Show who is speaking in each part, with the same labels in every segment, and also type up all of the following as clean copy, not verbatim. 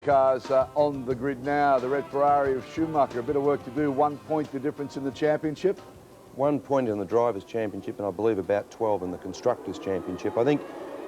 Speaker 1: cars on the grid now. The red Ferrari of Schumacher, a bit of work to do. 1 point the difference in the championship.
Speaker 2: 1 point in the Drivers' Championship, and I believe about 12 in the Constructors' Championship. I think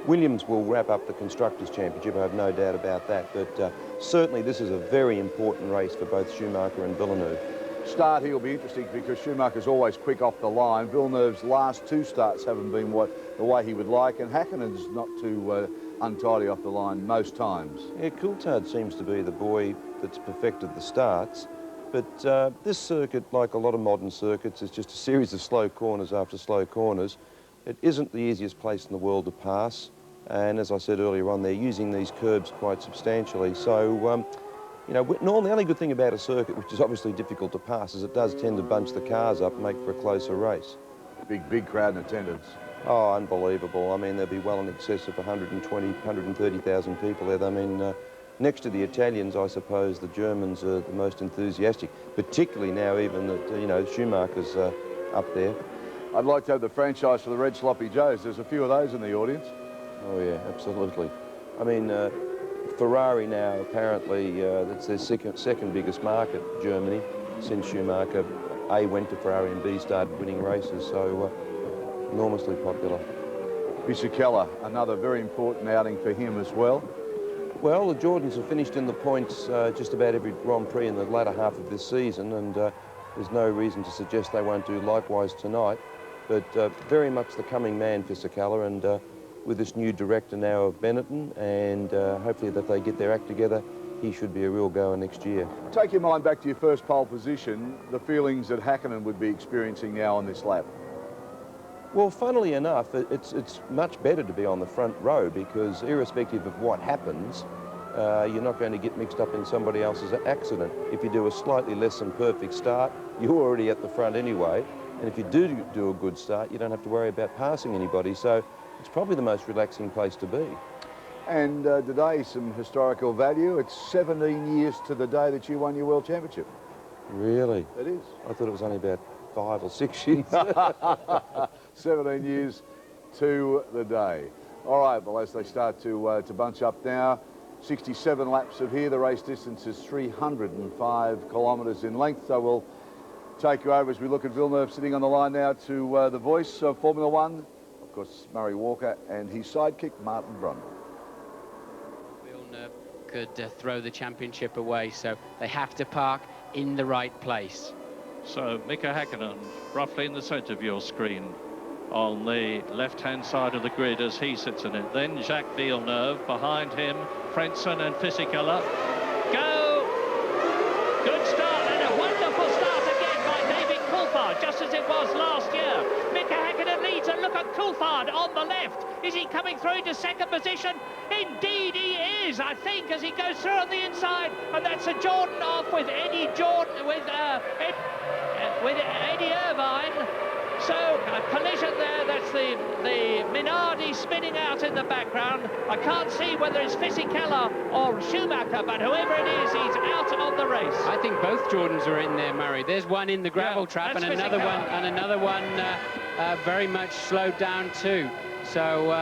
Speaker 2: Williams will wrap up the Constructors' Championship, I have no doubt about that. But certainly this is a very important race for both Schumacher and Villeneuve. Start here will be interesting because Schumacher's always quick off the line. Villeneuve's last 2 starts haven't been the way he would like, and Häkkänen's not too untidy off the line most times. Yeah, Coulthard seems to be the boy that's perfected the starts. But this circuit, like a lot of modern circuits, is just a series of slow corners after slow corners. It isn't the easiest place in the world to pass. And as I said earlier on, they're using these curbs quite substantially. So, you know, normally the only good thing about a circuit, which is obviously difficult to pass, is it does tend to bunch the cars up and make for a closer race. Big crowd in attendance. Oh, unbelievable. I mean, there'll be well in excess of 120, 130,000 people there. I mean, next to the Italians, I suppose the Germans are the most enthusiastic, particularly now even that, you know, Schumacher's up there. I'd like to have the franchise for the Red Sloppy Joes. There's a few of those in the audience. Oh, yeah, absolutely. I mean, Ferrari now, apparently, that's their second biggest market, Germany, since Schumacher, A, went to Ferrari and B, started winning races, so enormously popular. Fisichella, another very important outing for him as well. Well, the Jordans have finished in the points just about every Grand Prix in the latter half of this season, and there's no reason to suggest they won't do likewise tonight. But very much the coming man, Fisichella, and with this new director now of Benetton, and hopefully that they get their act together, he should be a real goer next year. Take your mind back to your first pole position, the feelings that Häkkinen would be experiencing now on this lap. Well, funnily enough, it's much better to be on the front row because irrespective of what happens, you're not going to get mixed up in somebody else's accident. If you do a slightly less than perfect start, you're already at the front anyway. And if you do a good start, you don't have to worry about passing anybody. So it's probably the most relaxing place to be. And today, some historical value. It's 17 years to the day that you won your World Championship. Really? It is. I thought it was only about 5 or 6 years. 17 years to the day. All right, well, as they start to bunch up now, 67 laps of here. The race distance is 305 kilometres in length. So we'll take you over as we look at Villeneuve sitting on the line now to the voice of Formula One, of course, Murray Walker, and his sidekick, Martin Brundle.
Speaker 3: Villeneuve could throw the championship away, so they have to park in the right place.
Speaker 4: So Mika Häkkinen, roughly in the centre of your screen, on the left-hand side of the grid as he sits in it. Then Jacques Villeneuve, behind him, Frentzen and Fisichella. Go! Good start, and a wonderful start again by David Coulthard, just as it was last year. Mika Häkkinen leads, and look at Coulthard on the left. Is he coming through into second position? Indeed he is, I think, as he goes through on the inside. And that's a Jordan off with Eddie Jordan, with Eddie Irvine. So a collision there. That's the Minardi spinning out in the background. I can't see whether it's Fisichella or Schumacher, but whoever it is, he's out of the race.
Speaker 3: I think both Jordans are in there, Murray. There's one in the gravel trap, and another one very much slowed down too. So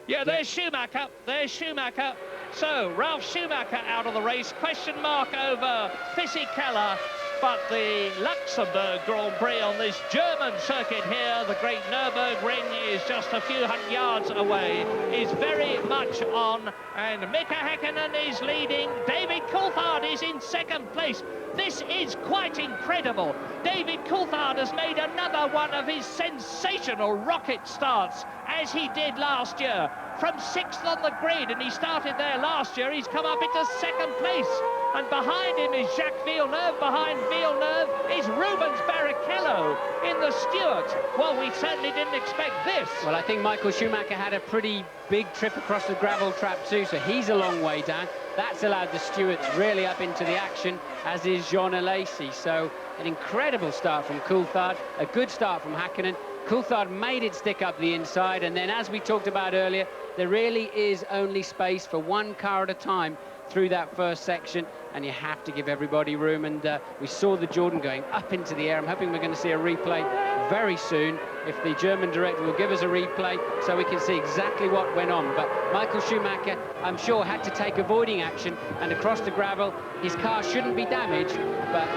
Speaker 4: yeah, there's Schumacher. There's Schumacher. So Ralf Schumacher out of the race. Question mark over Fisichella. But the Luxembourg Grand Prix on this German circuit here, the great Nürburgring, is just a few hundred yards away, is very much on, and Mika Häkkinen is leading. David Coulthard is in second place. This is quite incredible. David Coulthard has made another one of his sensational rocket starts, as he did last year. From 6th on the grid, and he started there last year, he's come up into second place. And behind him is Jacques Villeneuve. Behind Villeneuve is Rubens Barrichello in the Stewart. Well, we certainly didn't expect this.
Speaker 3: Well, I think Michael Schumacher had a pretty big trip across the gravel trap too, so he's a long way down. That's allowed the Stewarts really up into the action, as is Jean Alesi. So an incredible start from Coulthard, a good start from Häkkinen. Coulthard made it stick up the inside, and then, as we talked about earlier, there really is only space for one car at a time through that first section, and you have to give everybody room. And we saw the Jordan going up into the air. I'm hoping we're going to see a replay very soon if the German director will give us a replay so we can see exactly what went on. But Michael Schumacher, I'm sure, had to take avoiding action, and across the gravel, his car shouldn't be damaged, but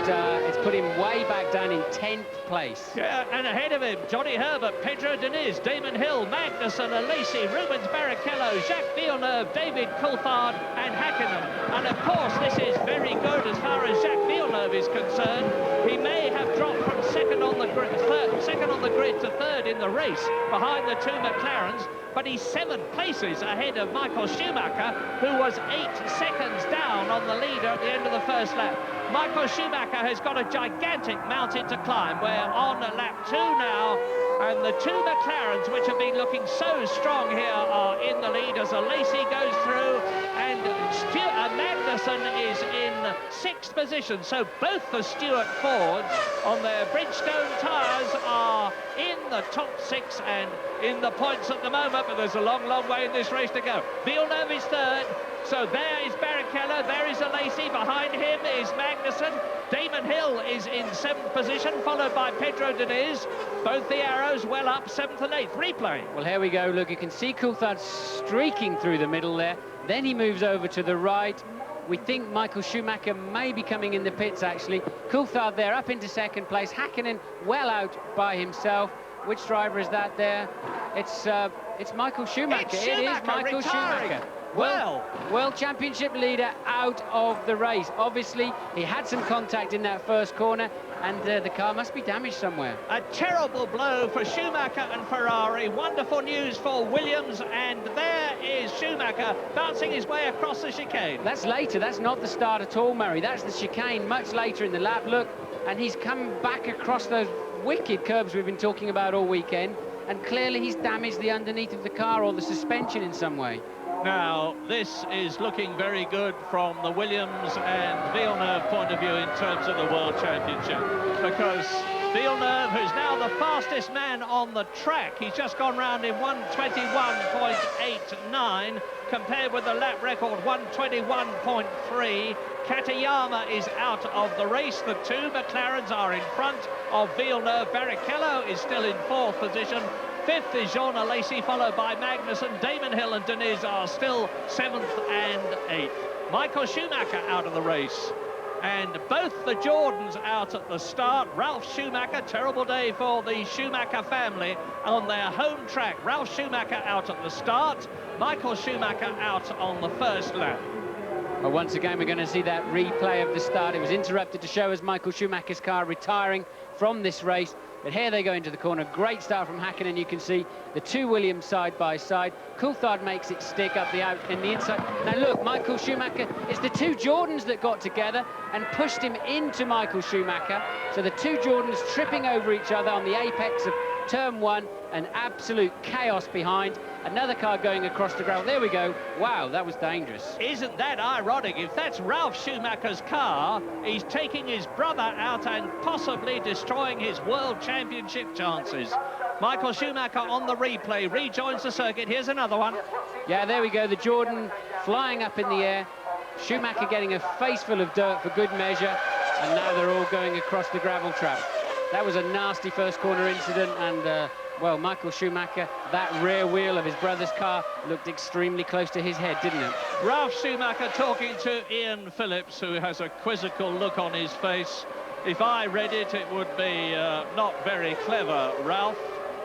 Speaker 3: it's put him way back down in 10th place.
Speaker 4: Yeah, and ahead of him, Johnny Herbert, Pedro Diniz, Damon Hill, Magnussen, Alesi, Rubens Barrichello, Jacques Villeneuve, David Coulthard and Hakkinen. And of course, this is very good as far as Jacques Villeneuve is concerned. He may have dropped from second on the grid to third in the race behind the two McLarens, but he's 7 places ahead of Michael Schumacher, who was 8 seconds down on the leader at the end of the first lap. Michael Schumacher has got a gigantic mountain to climb. We're on lap 2 now, and the two McLarens, which have been looking so strong here, are in the lead as Alesi goes through, and Magnussen is in 6th position. So both the Stewart Fords on their Bridgestone tyres are in the top 6 and in the points at the moment, but there's a long, long way in this race to go. Villeneuve is 3rd. So there is Barrichello, there is Alesi, behind him is Magnussen. Damon Hill is in 7th position, followed by Pedro Diniz. Both the arrows well up, 7th and 8th. Replay.
Speaker 3: Well, here we go. Look, you can see Coulthard streaking through the middle there. Then he moves over to the right. We think Michael Schumacher may be coming in the pits, actually. Coulthard there up into 2nd place. Hakkinen well out by himself. Which driver is that there? It's Michael Schumacher.
Speaker 4: It's Schumacher,
Speaker 3: it is Michael
Speaker 4: retiring.
Speaker 3: Schumacher.
Speaker 4: Well,
Speaker 3: World Championship leader out of the race. Obviously, he had some contact in that first corner, and the car must be damaged somewhere.
Speaker 4: a terrible blow for Schumacher and Ferrari. Wonderful news for Williams, and there is Schumacher bouncing his way across the chicane.
Speaker 3: That's later. That's not the start at all, Murray. That's the chicane much later in the lap. Look, and he's come back across those wicked curbs we've been talking about all weekend, and clearly he's damaged the underneath of the car or the suspension in some way.
Speaker 4: Now, this is looking very good from the Williams and Villeneuve point of view in terms of the World Championship, because Villeneuve, who's now the fastest man on the track, he's just gone round in 1:21.89, compared with the lap record 1:21.3. Katayama is out of the race. The two McLarens are in front of Villeneuve. Barrichello is still in 4th position. 5th is Jean Alesi, followed by Magnussen. Damon Hill and Diniz are still 7th and 8th. Michael Schumacher out of the race. And both the Jordans out at the start. Ralf Schumacher, terrible day for the Schumacher family on their home track. Ralf Schumacher out at the start. Michael Schumacher out on the first lap.
Speaker 3: Well, once again, we're going to see that replay of the start. It was interrupted to show us Michael Schumacher's car retiring from this race. But here they go into the corner. Great start from Hakkinen. You can see the two Williams side by side. Coulthard makes it stick up the out in the inside. Now look, Michael Schumacher, it's the two Jordans that got together and pushed him into Michael Schumacher. So the two Jordans tripping over each other on the apex of turn 1, and absolute chaos behind. Another car going across the gravel. There we go. Wow, that was dangerous.
Speaker 4: Isn't that ironic? If that's Ralf Schumacher's car, he's taking his brother out and possibly destroying his World Championship chances. Michael Schumacher on the replay, rejoins the circuit. Here's another one.
Speaker 3: Yeah, there we go. The Jordan flying up in the air. Schumacher getting a face full of dirt for good measure. And now they're all going across the gravel trap. That was a nasty first corner incident, and well, Michael Schumacher, that rear wheel of his brother's car looked extremely close to his head, didn't it?
Speaker 4: Ralf Schumacher talking to Ian Phillips, who has a quizzical look on his face. If I read it, it would be not very clever, Ralph,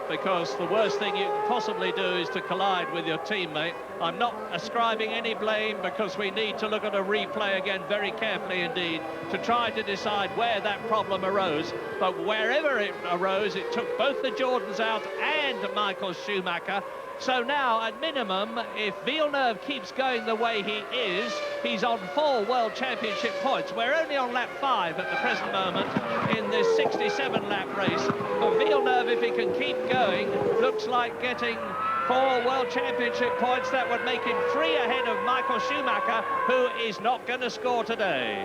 Speaker 4: because the worst thing you can possibly do is to collide with your teammate. I'm not ascribing any blame, because we need to look at a replay again very carefully indeed to try to decide where that problem arose. But wherever it arose, it took both the Jordans out and Michael Schumacher. So now, at minimum, if Villeneuve keeps going the way he is, he's on 4 World Championship points. We're only on lap 5 at the present moment in this 67-lap race. But Villeneuve, if he can keep going, looks like getting 4 World Championship points. That would make him 3 ahead of Michael Schumacher, who is not going to score today.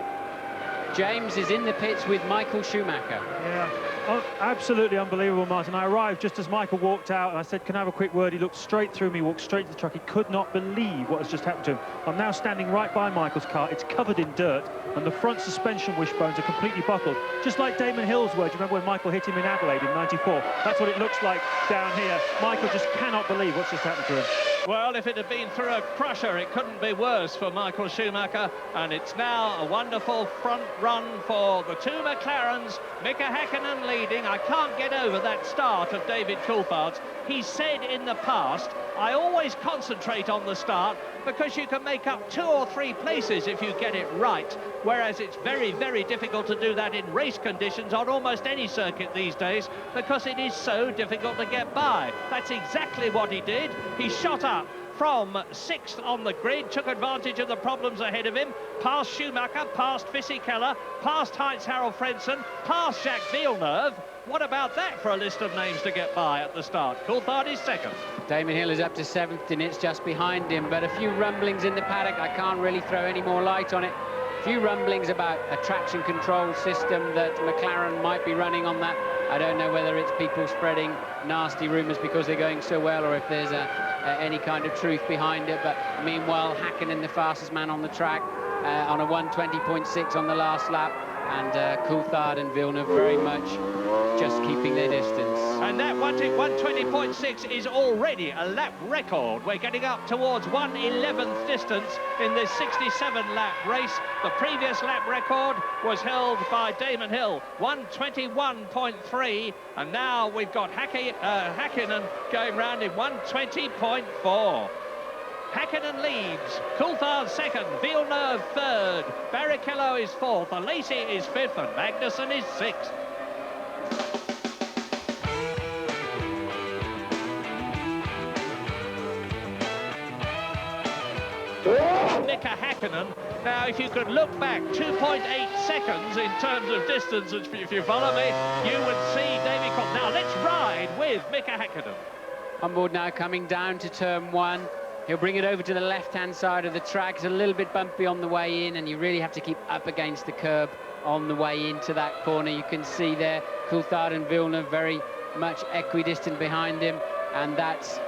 Speaker 3: James is in the pits with Michael Schumacher.
Speaker 5: Yeah, oh, absolutely unbelievable, Martin. I arrived just as Michael walked out, and I said, can I have a quick word? He looked straight through me, walked straight to the truck. He could not believe what has just happened to him. I'm now standing right by Michael's car. It's covered in dirt, and the front suspension wishbones are completely buckled. Just like Damon Hill's word. Do you remember when Michael hit him in Adelaide in '94? That's what it looks like down here. Michael just cannot believe what's just happened to him.
Speaker 4: Well, if it had been through a crusher, it couldn't be worse for Michael Schumacher, and it's now a wonderful front run for the two McLarens. Mika Häkkinen leading. I can't get over that start of David Coulthard's. He said in the past, I always concentrate on the start because you can make up 2 or 3 places if you get it right, whereas it's very, very difficult to do that in race conditions on almost any circuit these days because it is so difficult to get by. That's exactly what he did. He shot up from 6th on the grid, took advantage of the problems ahead of him, past Schumacher, past Fisichella, past Heinz-Harald Frentzen, past Jacques Villeneuve. What about that for a list of names to get by at the start? Coulthard is 2nd.
Speaker 3: Damon Hill is up to 7th, and it's just behind him, but a few rumblings in the paddock. I can't really throw any more light on it. A few rumblings about a traction control system that McLaren might be running on that. I don't know whether it's people spreading nasty rumours because they're going so well, or if there's any kind of truth behind it. But meanwhile, Häkkinen, the fastest man on the track, on a 1:20.6 on the last lap, and Coulthard and Villeneuve very much just keeping their distance.
Speaker 4: And that 1:20.6 is already a lap record. We're getting up towards 1/11th distance in this 67-lap race. The previous lap record was held by Damon Hill, 1:21.3, and now we've got Häkkinen going round in 1:20.4. Häkkinen leads, Coulthard 2nd, Villeneuve 3rd, Barrichello is 4th, Alesi is 5th, and Magnussen is 6th. Mika Häkkinen. Now, if you could look back 2.8 seconds in terms of distance, if you follow me, you would see David Coulthard. Now, let's ride with Mika Häkkinen.
Speaker 3: On board now, coming down to turn 1. He'll bring it over to the left-hand side of the track. It's a little bit bumpy on the way in, and you really have to keep up against the curb on the way into that corner. You can see there Coulthard and Villeneuve very much equidistant behind him, and that's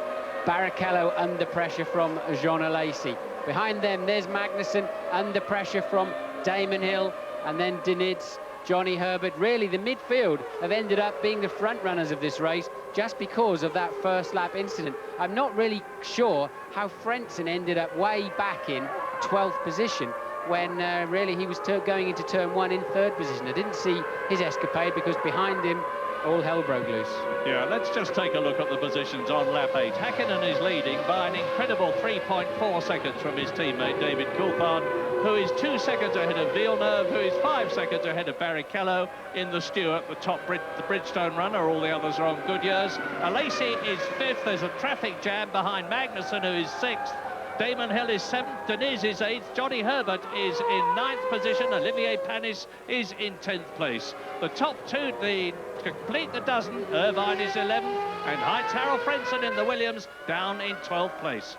Speaker 3: Barrichello under pressure from Jean Alesi. Behind them, there's Magnussen under pressure from Damon Hill, and then Diniz, Johnny Herbert. Really, the midfield have ended up being the front runners of this race just because of that first lap incident. I'm not really sure how Frentzen ended up way back in 12th position when really he was going into turn 1 in 3rd position. I didn't see his escapade because behind him all hell broke loose.
Speaker 4: Yeah, let's just take a look at the positions on lap 8. Häkkinen is leading by an incredible 3.4 seconds from his teammate David Coulthard, who is 2 seconds ahead of Villeneuve, who is 5 seconds ahead of Barrichello in the Stewart, the top the Bridgestone runner. All the others are on Goodyears. Alesi is 5th. There's a traffic jam behind Magnussen, who is 6th. Damon Hill is 7th, Diniz is 8th, Johnny Herbert is in 9th position, Olivier Panis is in 10th place. The top two, to complete the dozen, Irvine is 11th, and Heinz-Harald Frentzen in the Williams down in 12th place.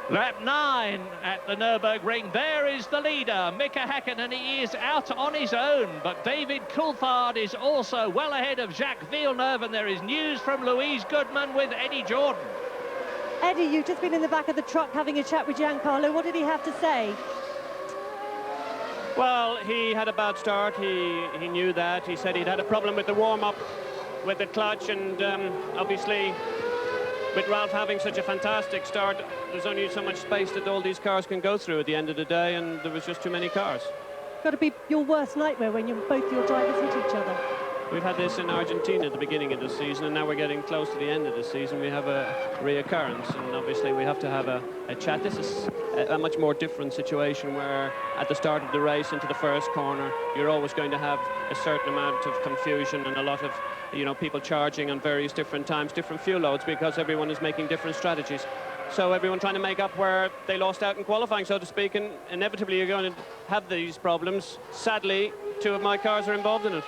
Speaker 4: Lap 9 at the Nürburgring. There is the leader, Mika Häkkinen. He is out on his own, but David Coulthard is also well ahead of Jacques Villeneuve, and there is news from Louise Goodman with Eddie Jordan.
Speaker 6: Eddie, you've just been in the back of the truck having a chat with Giancarlo. What did he have to say?
Speaker 7: Well, he had a bad start. He knew that. He said he'd had a problem with the warm-up, with the clutch, and obviously with Ralph having such a fantastic start, there's only so much space that all these cars can go through at the end of the day, and there was just too many cars.
Speaker 6: Got to be your worst nightmare when both your drivers hit each other.
Speaker 7: We've had this in Argentina at the beginning of the season, and now we're getting close to the end of the season. We have a reoccurrence, and obviously we have to have a chat. This is a much more different situation where at the start of the race into the first corner, you're always going to have a certain amount of confusion and a lot of people charging on various different times, different fuel loads, because everyone is making different strategies. So everyone trying to make up where they lost out in qualifying, so to speak, and inevitably you're going to have these problems. Sadly, 2 of my cars are involved in it.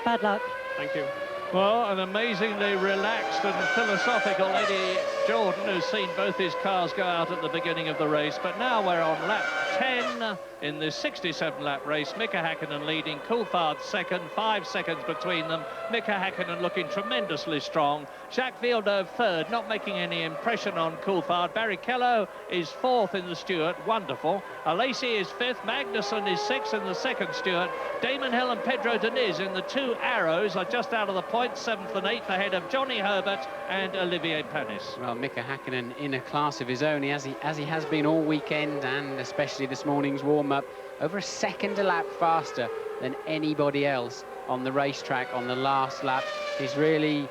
Speaker 6: Bad luck.
Speaker 7: Thank you.
Speaker 4: Well, an amazingly relaxed and philosophical Eddie Jordan, who's seen both his cars go out at the beginning of the race. But now we're on lap 10 in this 67-lap race. Mika Häkkinen leading, Coulthard second, 5 seconds between them. Mika Häkkinen looking tremendously strong. Jacques Villeneuve third, not making any impression on Coulthard. Barrichello is fourth in the Stewart, wonderful. Alesi is fifth, Magnussen is sixth in the second Stewart. Damon Hill and Pedro Diniz in the two Arrows are just out of the point, 7th and 8th, ahead of Johnny Herbert and Olivier Panis.
Speaker 3: Well, Mika Häkkinen in a class of his own, as he has been all weekend, and especially this morning's warm-up, over a second a lap faster than anybody else on the racetrack on the last lap. He's really,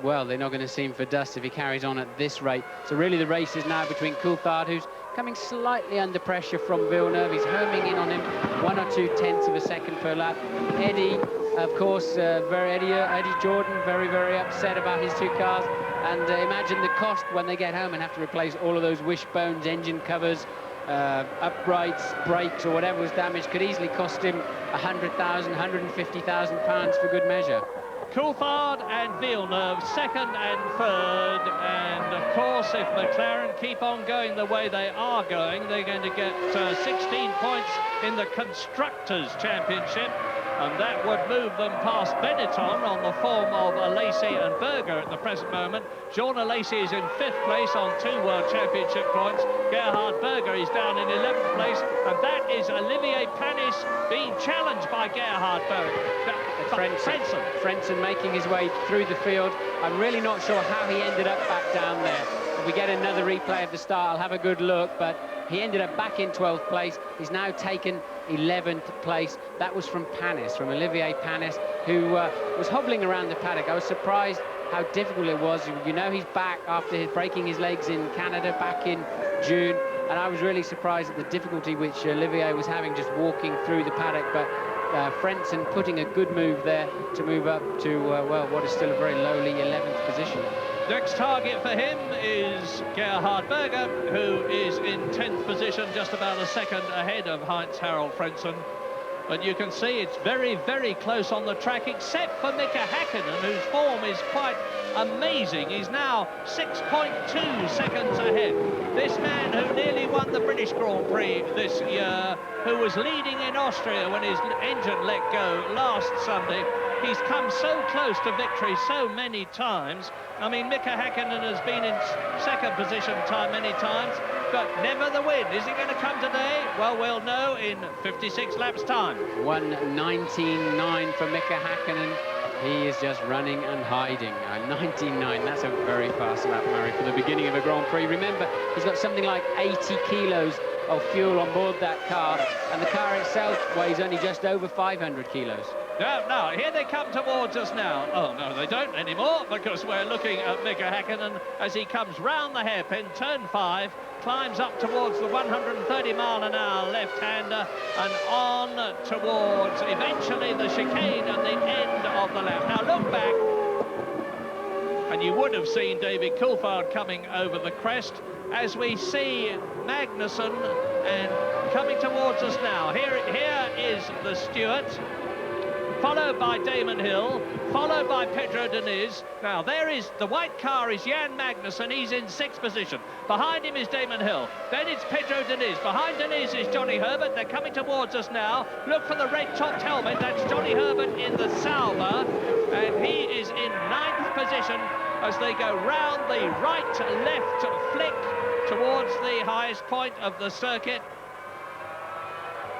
Speaker 3: well, they're not going to see him for dust if he carries on at this rate. So really the race is now between Coulthard, who's coming slightly under pressure from Villeneuve. He's homing in on him 1 or 2 tenths of a second per lap. Eddie, of course, Eddie Jordan, very, very upset about his two cars. And imagine the cost when they get home and have to replace all of those wishbones, engine covers, uprights, brakes, or whatever was damaged. Could easily cost him £100,000, £150,000 for good measure.
Speaker 4: Coulthard and Villeneuve second and third, and of course if McLaren keep on going the way they are going, they're going to get 16 points in the Constructors' Championship, and that would move them past Benetton on the form of Alesi and Berger at the present moment. Jean Alesi is in 5th place on 2 World Championship points. Gerhard Berger is down in 11th place, and that is Olivier Panis being challenged by Gerhard Berger.
Speaker 3: Frentzen making his way through the field. I'm really not sure how he ended up back down there. If we get another replay of the start, I'll have a good look, but he ended up back in 12th place. He's now taken 11th place. That was from Panis, from Olivier Panis, who was hobbling around the paddock. I was surprised how difficult it was. You know, he's back after breaking his legs in Canada back in June, and I was really surprised at the difficulty which Olivier was having just walking through the paddock. But Frentzen putting a good move there to move up to, well, what is still a very lowly 11th position.
Speaker 4: Next target for him is Gerhard Berger, who is in 10th position, just about a second ahead of Heinz-Harald Frentzen. But you can see it's very, very close on the track, except for Mika Häkkinen, whose form is quite amazing. He's now 6.2 seconds ahead. This man who nearly won the British Grand Prix this year, who was leading in Austria when his engine let go last Sunday, he's come so close to victory so many times. I mean, Mika Häkkinen has been in second position many times, but never the win. Is he going to come today? Well, we'll know in 56 laps' time.
Speaker 3: 1:19.9 for Mika Häkkinen. He is just running and hiding. 19.9, that's a very fast lap, Murray, for the beginning of a Grand Prix. Remember, he's got something like 80 kilos of fuel on board that car, and the car itself weighs only just over 500 kilos.
Speaker 4: No, here they come towards us now. Oh, no, they don't anymore, because we're looking at Mika Häkkinen as he comes round the hairpin, turn 5, climbs up towards the 130-mile-an-hour left-hander, and on towards, eventually, the chicane at the end of the lap. Now, look back, and you would have seen David Coulthard coming over the crest, as we see Magnussen and coming towards us now. Here is the Stewart, followed by Damon Hill, followed by Pedro Diniz. Now, there is the white car is Jan Magnussen. He's in 6th position. Behind him is Damon Hill. Then it's Pedro Diniz. Behind Diniz is Johnny Herbert. They're coming towards us now. Look for the red-topped helmet. That's Johnny Herbert in the Sauber, and he is in 9th position as they go round the right-left flick towards the highest point of the circuit.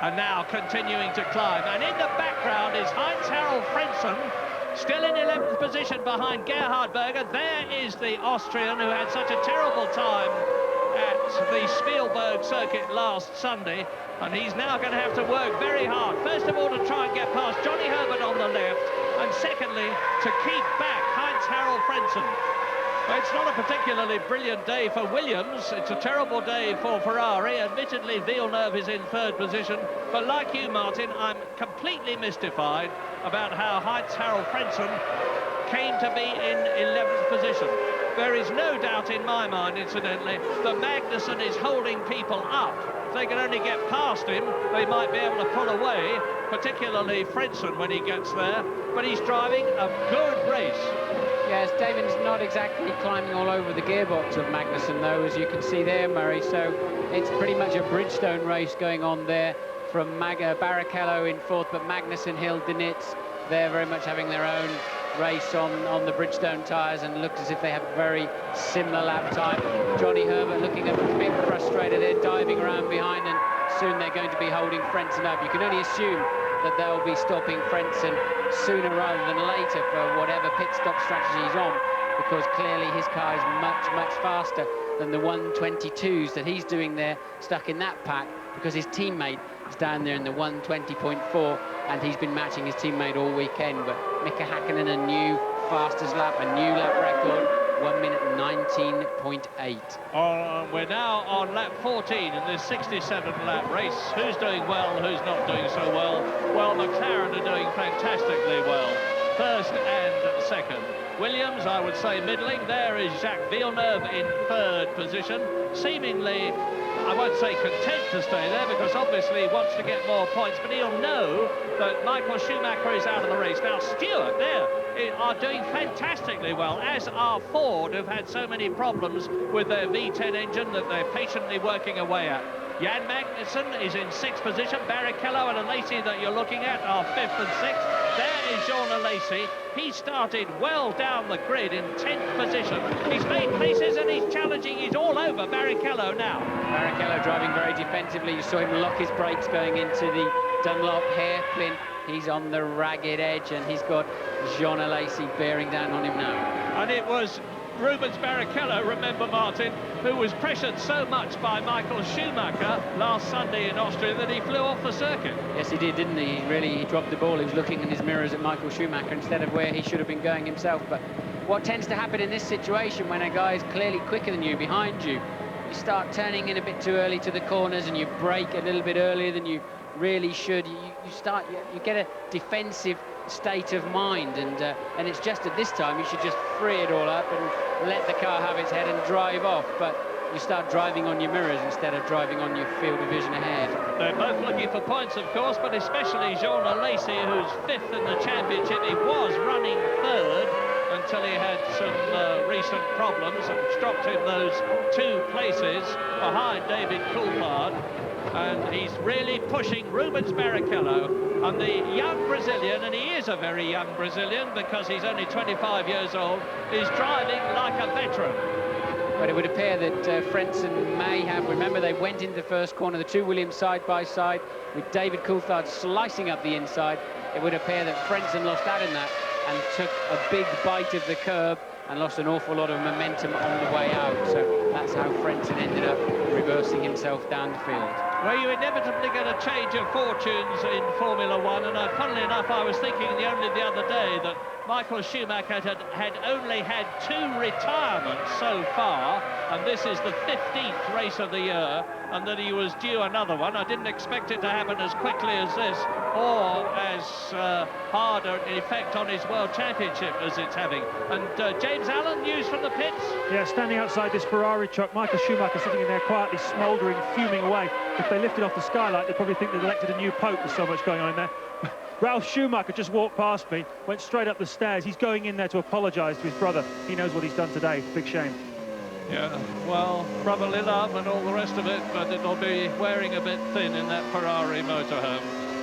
Speaker 4: And now continuing to climb. And in the background is Heinz-Harald Frentzen, still in 11th position behind Gerhard Berger. There is the Austrian who had such a terrible time at the Spielberg circuit last Sunday. And he's now going to have to work very hard. First of all, to try and get past Johnny Herbert on the left. And secondly, to keep back Heinz-Harald Frentzen. It's not a particularly brilliant day for Williams. It's a terrible day for Ferrari. Admittedly, Villeneuve is in 3rd position. But like you, Martin, I'm completely mystified about how Heinz-Harald Frentzen came to be in 11th position. There is no doubt in my mind, incidentally, that Magnussen is holding people up. If they can only get past him, they might be able to pull away, particularly Frentzen when he gets there. But he's driving a good race.
Speaker 3: Yes, David's not exactly climbing all over the gearbox of Magnussen, though, as you can see there, Murray. So it's pretty much a Bridgestone race going on there from Barrichello in fourth, but Magnussen, Hill, Dinitz, they're very much having their own race on the Bridgestone tyres, and looks as if they have a very similar lap time. Johnny Herbert looking a bit frustrated. They're diving around behind, and soon they're going to be holding Frentzen up. You can only assume that they'll be stopping Frentzen sooner rather than later for whatever pit stop strategy he's on, because clearly his car is much faster than the 122s that he's doing there, stuck in that pack, because his teammate is down there in the 120.4, and he's been matching his teammate all weekend. But Mika Hakkinen, a new fastest lap, a new lap record, 1 minute 19.8.
Speaker 4: We're now on lap 14 in this 67-lap race. Who's doing well, who's not doing so well? Well, McLaren are doing fantastically well. First and second. Williams, I would say, middling. There is Jacques Villeneuve in third position. Seemingly, I won't say content to stay there, because obviously he wants to get more points, but he'll know that Michael Schumacher is out of the race. Now, Stewart there are doing fantastically well, as are Ford, who've had so many problems with their V10 engine that they're patiently working away at. Jan Magnussen is in sixth position. Barrichello and Alesi that you're looking at are fifth and sixth. There is Jean Alesi. He started well down the grid in 10th position. He's made places and he's challenging. He's all over Barrichello now.
Speaker 3: Barrichello driving very defensively. You saw him lock his brakes going into the Dunlop hairpin. He's on the ragged edge, and he's got Jean Alesi bearing down on him now.
Speaker 4: And it was Rubens Barrichello, remember, Martin, who was pressured so much by Michael Schumacher last Sunday in Austria that he flew off the circuit.
Speaker 3: Yes, he did, didn't he? He dropped the ball. He was looking in his mirrors at Michael Schumacher instead of where he should have been going himself. But what tends to happen in this situation, when a guy is clearly quicker than you behind you, you start turning in a bit too early to the corners, and you brake a little bit earlier than you really should. You get a defensive state of mind, and it's just at this time you should just free it all up and let the car have its head and drive off. But you start driving on your mirrors instead of driving on your field of vision ahead.
Speaker 4: They're both looking for points, of course, but especially Jean Alesi, who's fifth in the championship. He was running third until he had some recent problems, and dropped him those 2 places behind David Coulthard. And he's really pushing Rubens Barrichello, and the young Brazilian, and he is a very young Brazilian because he's only 25 years old, is driving like a veteran.
Speaker 3: But it would appear that Frentzen may have, remember they went into the first corner, the 2 Williams side by side, with David Coulthard slicing up the inside. It would appear that Frentzen lost out in that and took a big bite of the curb and lost an awful lot of momentum on the way out. So that's how Frentzen ended up reversing himself down the field.
Speaker 4: Well, you inevitably get a change of fortunes in Formula One, and funnily enough, I was thinking only the other day that Michael Schumacher had only had 2 retirements so far, and this is the 15th race of the year, and that he was due another one. I didn't expect it to happen as quickly as this, or as hard an effect on his World Championship as it's having. And James Allen, news from the pits?
Speaker 5: Yeah, standing outside this Ferrari truck, Michael Schumacher sitting in there quietly smouldering, fuming away. If they lifted off the skylight, they'd probably think they'd elected a new pope. There's so much going on in there. Ralf Schumacher just walked past me, went straight up the stairs. He's going in there to apologise to his brother. He knows what he's done today. Big shame.
Speaker 4: Yeah, well, brotherly love and all the rest of it, but it'll be wearing a bit thin in that Ferrari motorhome.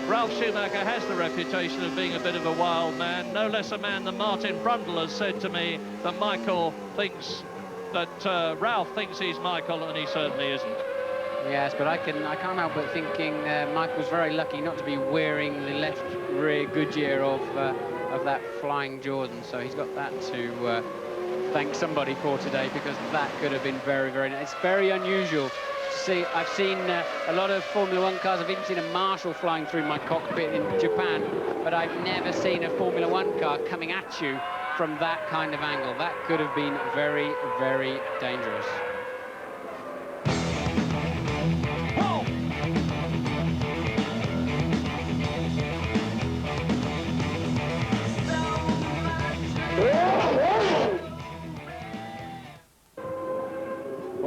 Speaker 4: Ralf Schumacher has the reputation of being a bit of a wild man. No less a man than Martin Brundle has said to me that Michael thinks that Ralf thinks he's Michael, and he certainly isn't.
Speaker 3: Yes, but I can't help but thinking Michael's very lucky not to be wearing the left rear Goodyear of that Flying Jordan. So he's got that to thank somebody for today, because that could have been very, very nice. It's very unusual to see. I've seen a lot of Formula One cars. I've even seen a Marshall flying through my cockpit in Japan, but I've never seen a Formula One car coming at you from that kind of angle. That could have been very, very dangerous.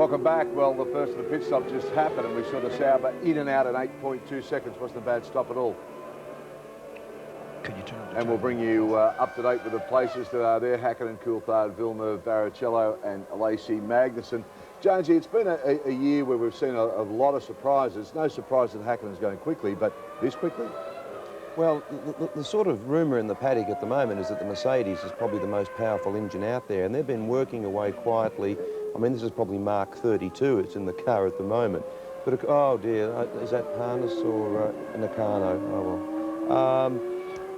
Speaker 1: Welcome back. Well, the first of the pit stop just happened, and we saw the Sauber in and out in 8.2 seconds. Wasn't a bad stop at all.
Speaker 8: Can you turn
Speaker 1: and we'll bring you up to date with the places that are there: Hakkinen, Coulthard, Villeneuve, Barrichello and Lacey Magnussen. Jonesy, it's been a year where we've seen a lot of surprises. No surprise that Hakkinen's going quickly, but this quickly?
Speaker 2: Well, the sort of rumour in the paddock at the moment is that the Mercedes is probably the most powerful engine out there, and they've been working away quietly. I mean, this is probably Mark 32. It's in the car at the moment. But, oh dear, is that Parnas or Nakano? Oh well.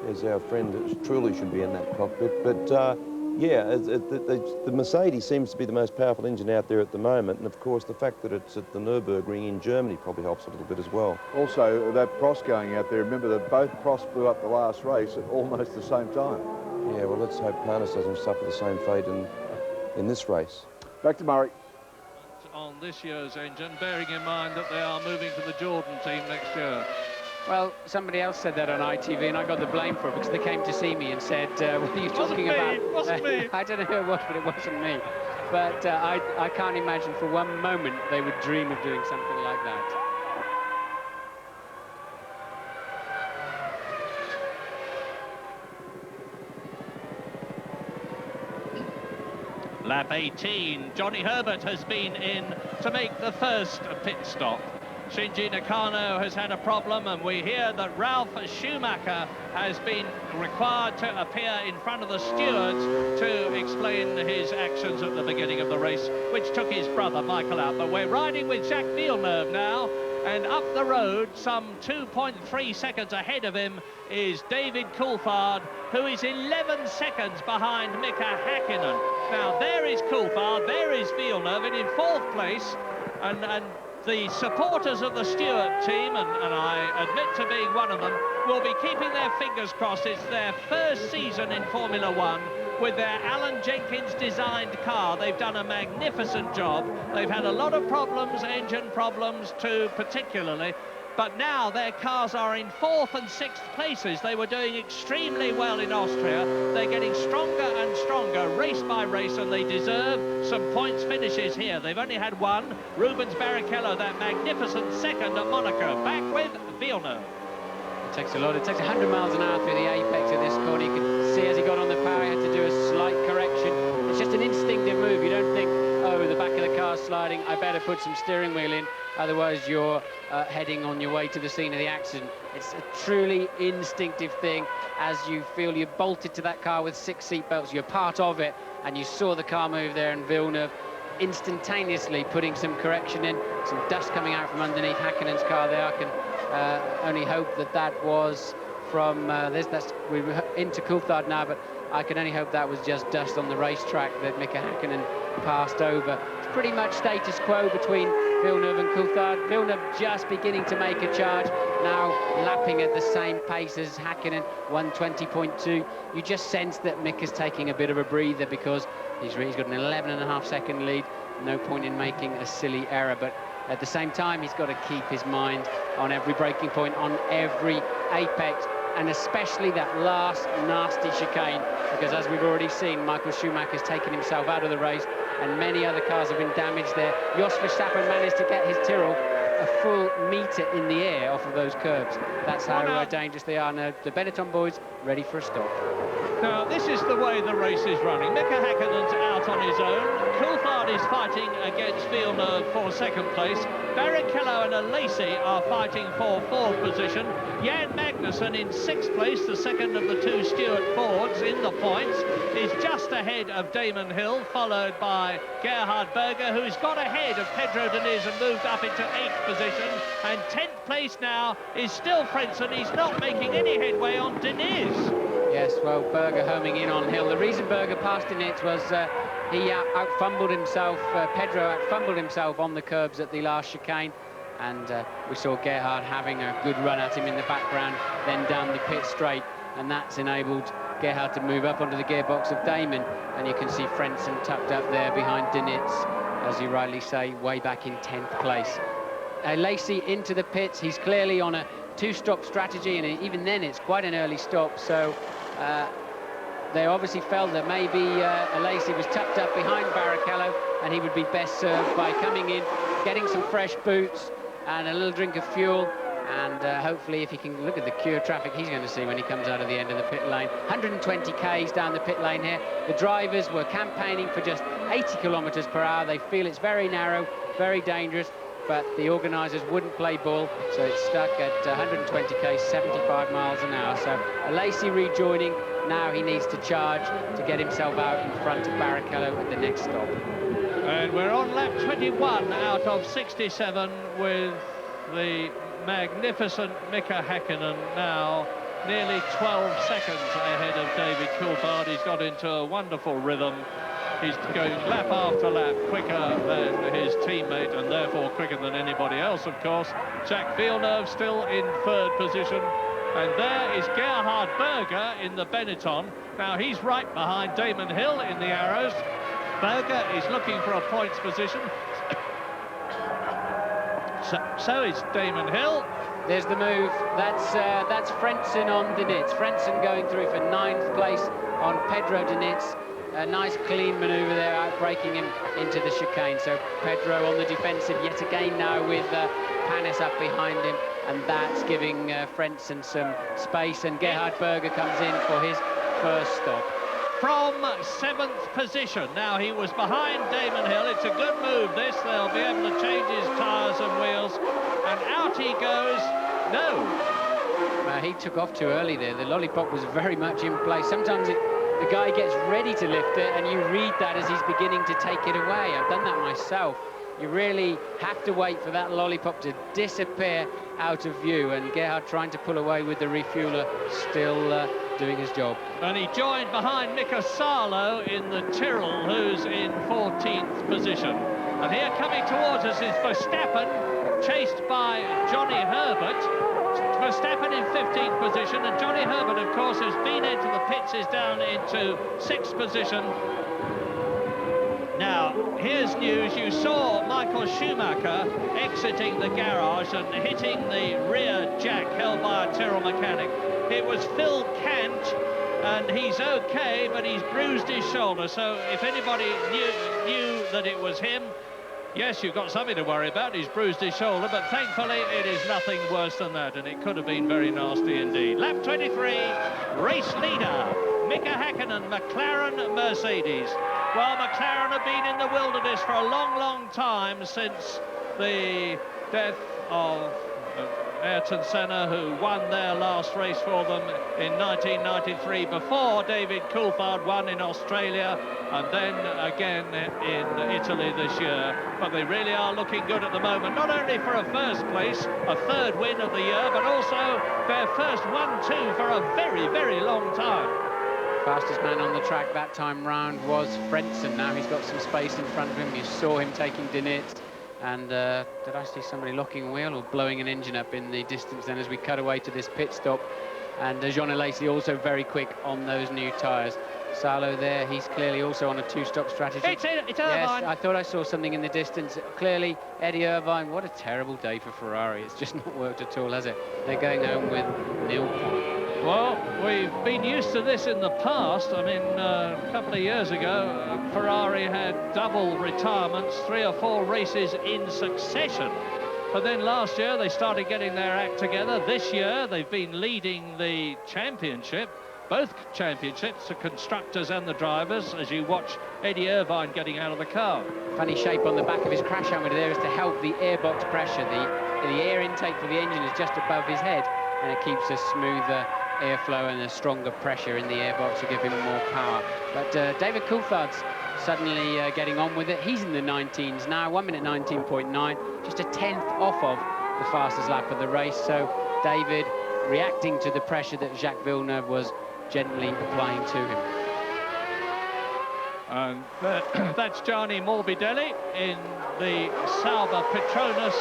Speaker 2: There's our friend that truly should be in that cockpit. But yeah, the Mercedes seems to be the most powerful engine out there at the moment. And of course, the fact that it's at the Nürburgring in Germany probably helps a little bit as well.
Speaker 1: Also, that Prost going out there, remember that both Prost blew up the last race at almost the same time.
Speaker 2: Yeah, well, let's hope Parnas doesn't suffer the same fate in this race.
Speaker 1: Back to Murray.
Speaker 4: On this year's engine, bearing in mind that they are moving to the Jordan team next year.
Speaker 3: Well, somebody else said that on ITV, and I got the blame for it because they came to see me and said, what are you talking about?
Speaker 4: Wasn't me.
Speaker 3: I don't know who it was, but it wasn't me. But I can't imagine for one moment they would dream of doing something like that.
Speaker 4: Lap 18, Johnny Herbert has been in to make the first pit stop. Shinji Nakano has had a problem, and we hear that Ralf Schumacher has been required to appear in front of the stewards to explain his actions at the beginning of the race, which took his brother Michael out. But we're riding with Jacques Villeneuve now, and up the road, some 2.3 seconds ahead of him, is David Coulthard, who is 11 seconds behind Mika Hakkinen. Now, there is Coulthard, there is Villeneuve, and in fourth place, and the supporters of the Stewart team, and I admit to being one of them, will be keeping their fingers crossed. It's their first season in Formula One with their Alan Jenkins designed car. They've done a magnificent job. They've had a lot of problems, engine problems too particularly, but now their cars are in 4th and 6th places. They were doing extremely well in Austria. They're getting stronger and stronger race by race, and they deserve some points finishes here. They've only had one. Rubens Barrichello, that magnificent second at Monaco. Back with Villeneuve.
Speaker 3: It takes a lot. It takes 100 miles an hour through the apex of this corner. You can see as he got on the power, he had to do a slight correction. It's just an instinctive move. You don't think, oh, the back of the car's sliding, I better put some steering wheel in. Otherwise, you're heading on your way to the scene of the accident. It's a truly instinctive thing. As you feel you're bolted to that car with 6 seatbelts, you're part of it, and you saw the car move there, and Villeneuve instantaneously putting some correction in, some dust coming out from underneath Hakkinen's car there. I can only hope that that was from we're into Coulthard now, but I can only hope that was just dust on the racetrack that Mika Hakkinen passed over. It's pretty much status quo between Villeneuve and Coulthard. Villeneuve just beginning to make a charge, now lapping at the same pace as Hakkinen, 120.2. You just sense that Mika's taking a bit of a breather because he's got an 11.5 second lead. No point in making a silly error, but at the same time, he's got to keep his mind on every braking point, on every apex, and especially that last nasty chicane, because as we've already seen, Michael Schumacher's taken himself out of the race, and many other cars have been damaged there. Jos Verstappen managed to get his Tyrrell a full metre in the air off of those curbs. That's how dangerous they are. Now, the Benetton boys ready for a stop.
Speaker 4: Now, this is the way the race is running. Mika Hakkinen's out on his own. Coulthard is fighting against Villeneuve for 2nd place. Barrichello and Lacey are fighting for 4th position. Jan Magnussen in 6th place, the second of the 2 Stewart Fords in the points, is just ahead of Damon Hill, followed by Gerhard Berger, who's got ahead of Pedro Diniz and moved up into 8th position. And 10th place now is still Frentzen. He's not making any headway on Diniz.
Speaker 3: Yes, well, Berger homing in on Hill. The reason Berger passed Diniz was he out-fumbled himself, Pedro out-fumbled himself on the curbs at the last chicane, and we saw Gerhard having a good run at him in the background, then down the pit straight, and that's enabled Gerhard to move up onto the gearbox of Damon, and you can see Frentzen tucked up there behind Diniz, as you rightly say, way back in 10th place. Lacey into the pits. He's clearly on a 2-stop strategy, and even then it's quite an early stop, so they obviously felt that maybe Alesi was tucked up behind Barrichello, and he would be best served by coming in, getting some fresh boots and a little drink of fuel, and hopefully if he can look at the queue of traffic he's going to see when he comes out of the end of the pit lane. 120 k's down the pit lane here. The drivers were campaigning for just 80 kilometers per hour. They feel it's very narrow, very dangerous, but the organisers wouldn't play ball, so it's stuck at 120 k's, 75 miles an hour. So Alesi rejoining. Now he needs to charge to get himself out in front of Barrichello at the next stop.
Speaker 4: And we're on lap 21 out of 67 with the magnificent Mika Häkkinen now nearly 12 seconds ahead of David Coulthard. He's got into a wonderful rhythm. He's going lap after lap quicker than his teammate, and therefore quicker than anybody else, of course. Jacques Villeneuve still in third position. And there is Gerhard Berger in the Benetton. Now he's right behind Damon Hill in the Arrows. Berger is looking for a points position. So is Damon Hill.
Speaker 3: There's the move. That's Frentzen on Diniz. Frentzen going through for 9th place on Pedro Diniz. A nice clean manoeuvre there, outbreaking him into the chicane. So Pedro on the defensive yet again now with Panis up behind him, and that's giving Frentzen some space, and Gerhard Berger comes in for his first stop.
Speaker 4: From 7th position. Now he was behind Damon Hill. It's a good move this. They'll be able to change his tyres and wheels, and out he goes. No.
Speaker 3: He took off too early there. The lollipop was very much in place. Sometimes the guy gets ready to lift it, and you read that as he's beginning to take it away. I've done that myself. You really have to wait for that lollipop to disappear out of view, and Gerhard trying to pull away with the refueler, still doing his job.
Speaker 4: And he joined behind Mika Salo in the Tyrrell, who's in 14th position. And here coming towards us is Verstappen, chased by Johnny Herbert. Verstappen in 15th position, and Johnny Herbert, of course, has been into the pits, is down into 6th position. Now, here's news. You saw Michael Schumacher exiting the garage and hitting the rear jack held by a Tyrrell mechanic. It was Phil Kant, and he's okay, but he's bruised his shoulder. So if anybody knew that it was him, yes, you've got something to worry about. He's bruised his shoulder, but thankfully it is nothing worse than that, and it could have been very nasty indeed. Lap 23, race leader, Mika Häkkinen, McLaren Mercedes. Well, McLaren have been in the wilderness for a long, long time since the death of Ayrton Senna, who won their last race for them in 1993, before David Coulthard won in Australia, and then again in Italy this year. But they really are looking good at the moment, not only for a first place, a third win of the year, but also their first 1-2 for a very, very long time.
Speaker 3: Fastest man on the track that time round was Frentzen. Now he's got some space in front of him. You saw him taking Diniz. And did I see somebody locking a wheel or blowing an engine up in the distance then as we cut away to this pit stop? And Jean Alesi also very quick on those new tyres. Salo there, he's clearly also on a two-stop strategy.
Speaker 4: It's Irvine.
Speaker 3: Yes, I thought I saw something in the distance. Clearly, Eddie Irvine, what a terrible day for Ferrari. It's just not worked at all, has it? They're going home with 0 points.
Speaker 4: Well, we've been used to this in the past. I mean, a couple of years ago, Ferrari had double retirements, 3 or 4 races in succession. But then last year, they started getting their act together. This year, they've been leading the championship, both championships, the constructors and the drivers, as you watch Eddie Irvine getting out of the car.
Speaker 3: Funny shape on the back of his crash helmet there is to help the airbox pressure. The air intake for the engine is just above his head, and it keeps a smoother airflow and a stronger pressure in the airbox to give him more power. But David Coulthard's suddenly getting on with it. He's in the 19s now, 1 minute 19.9, just a 10th off of the fastest lap of the race. So David reacting to the pressure that Jacques Villeneuve was gently applying to him.
Speaker 4: And that's Gianni Morbidelli in the Sauber Petronas.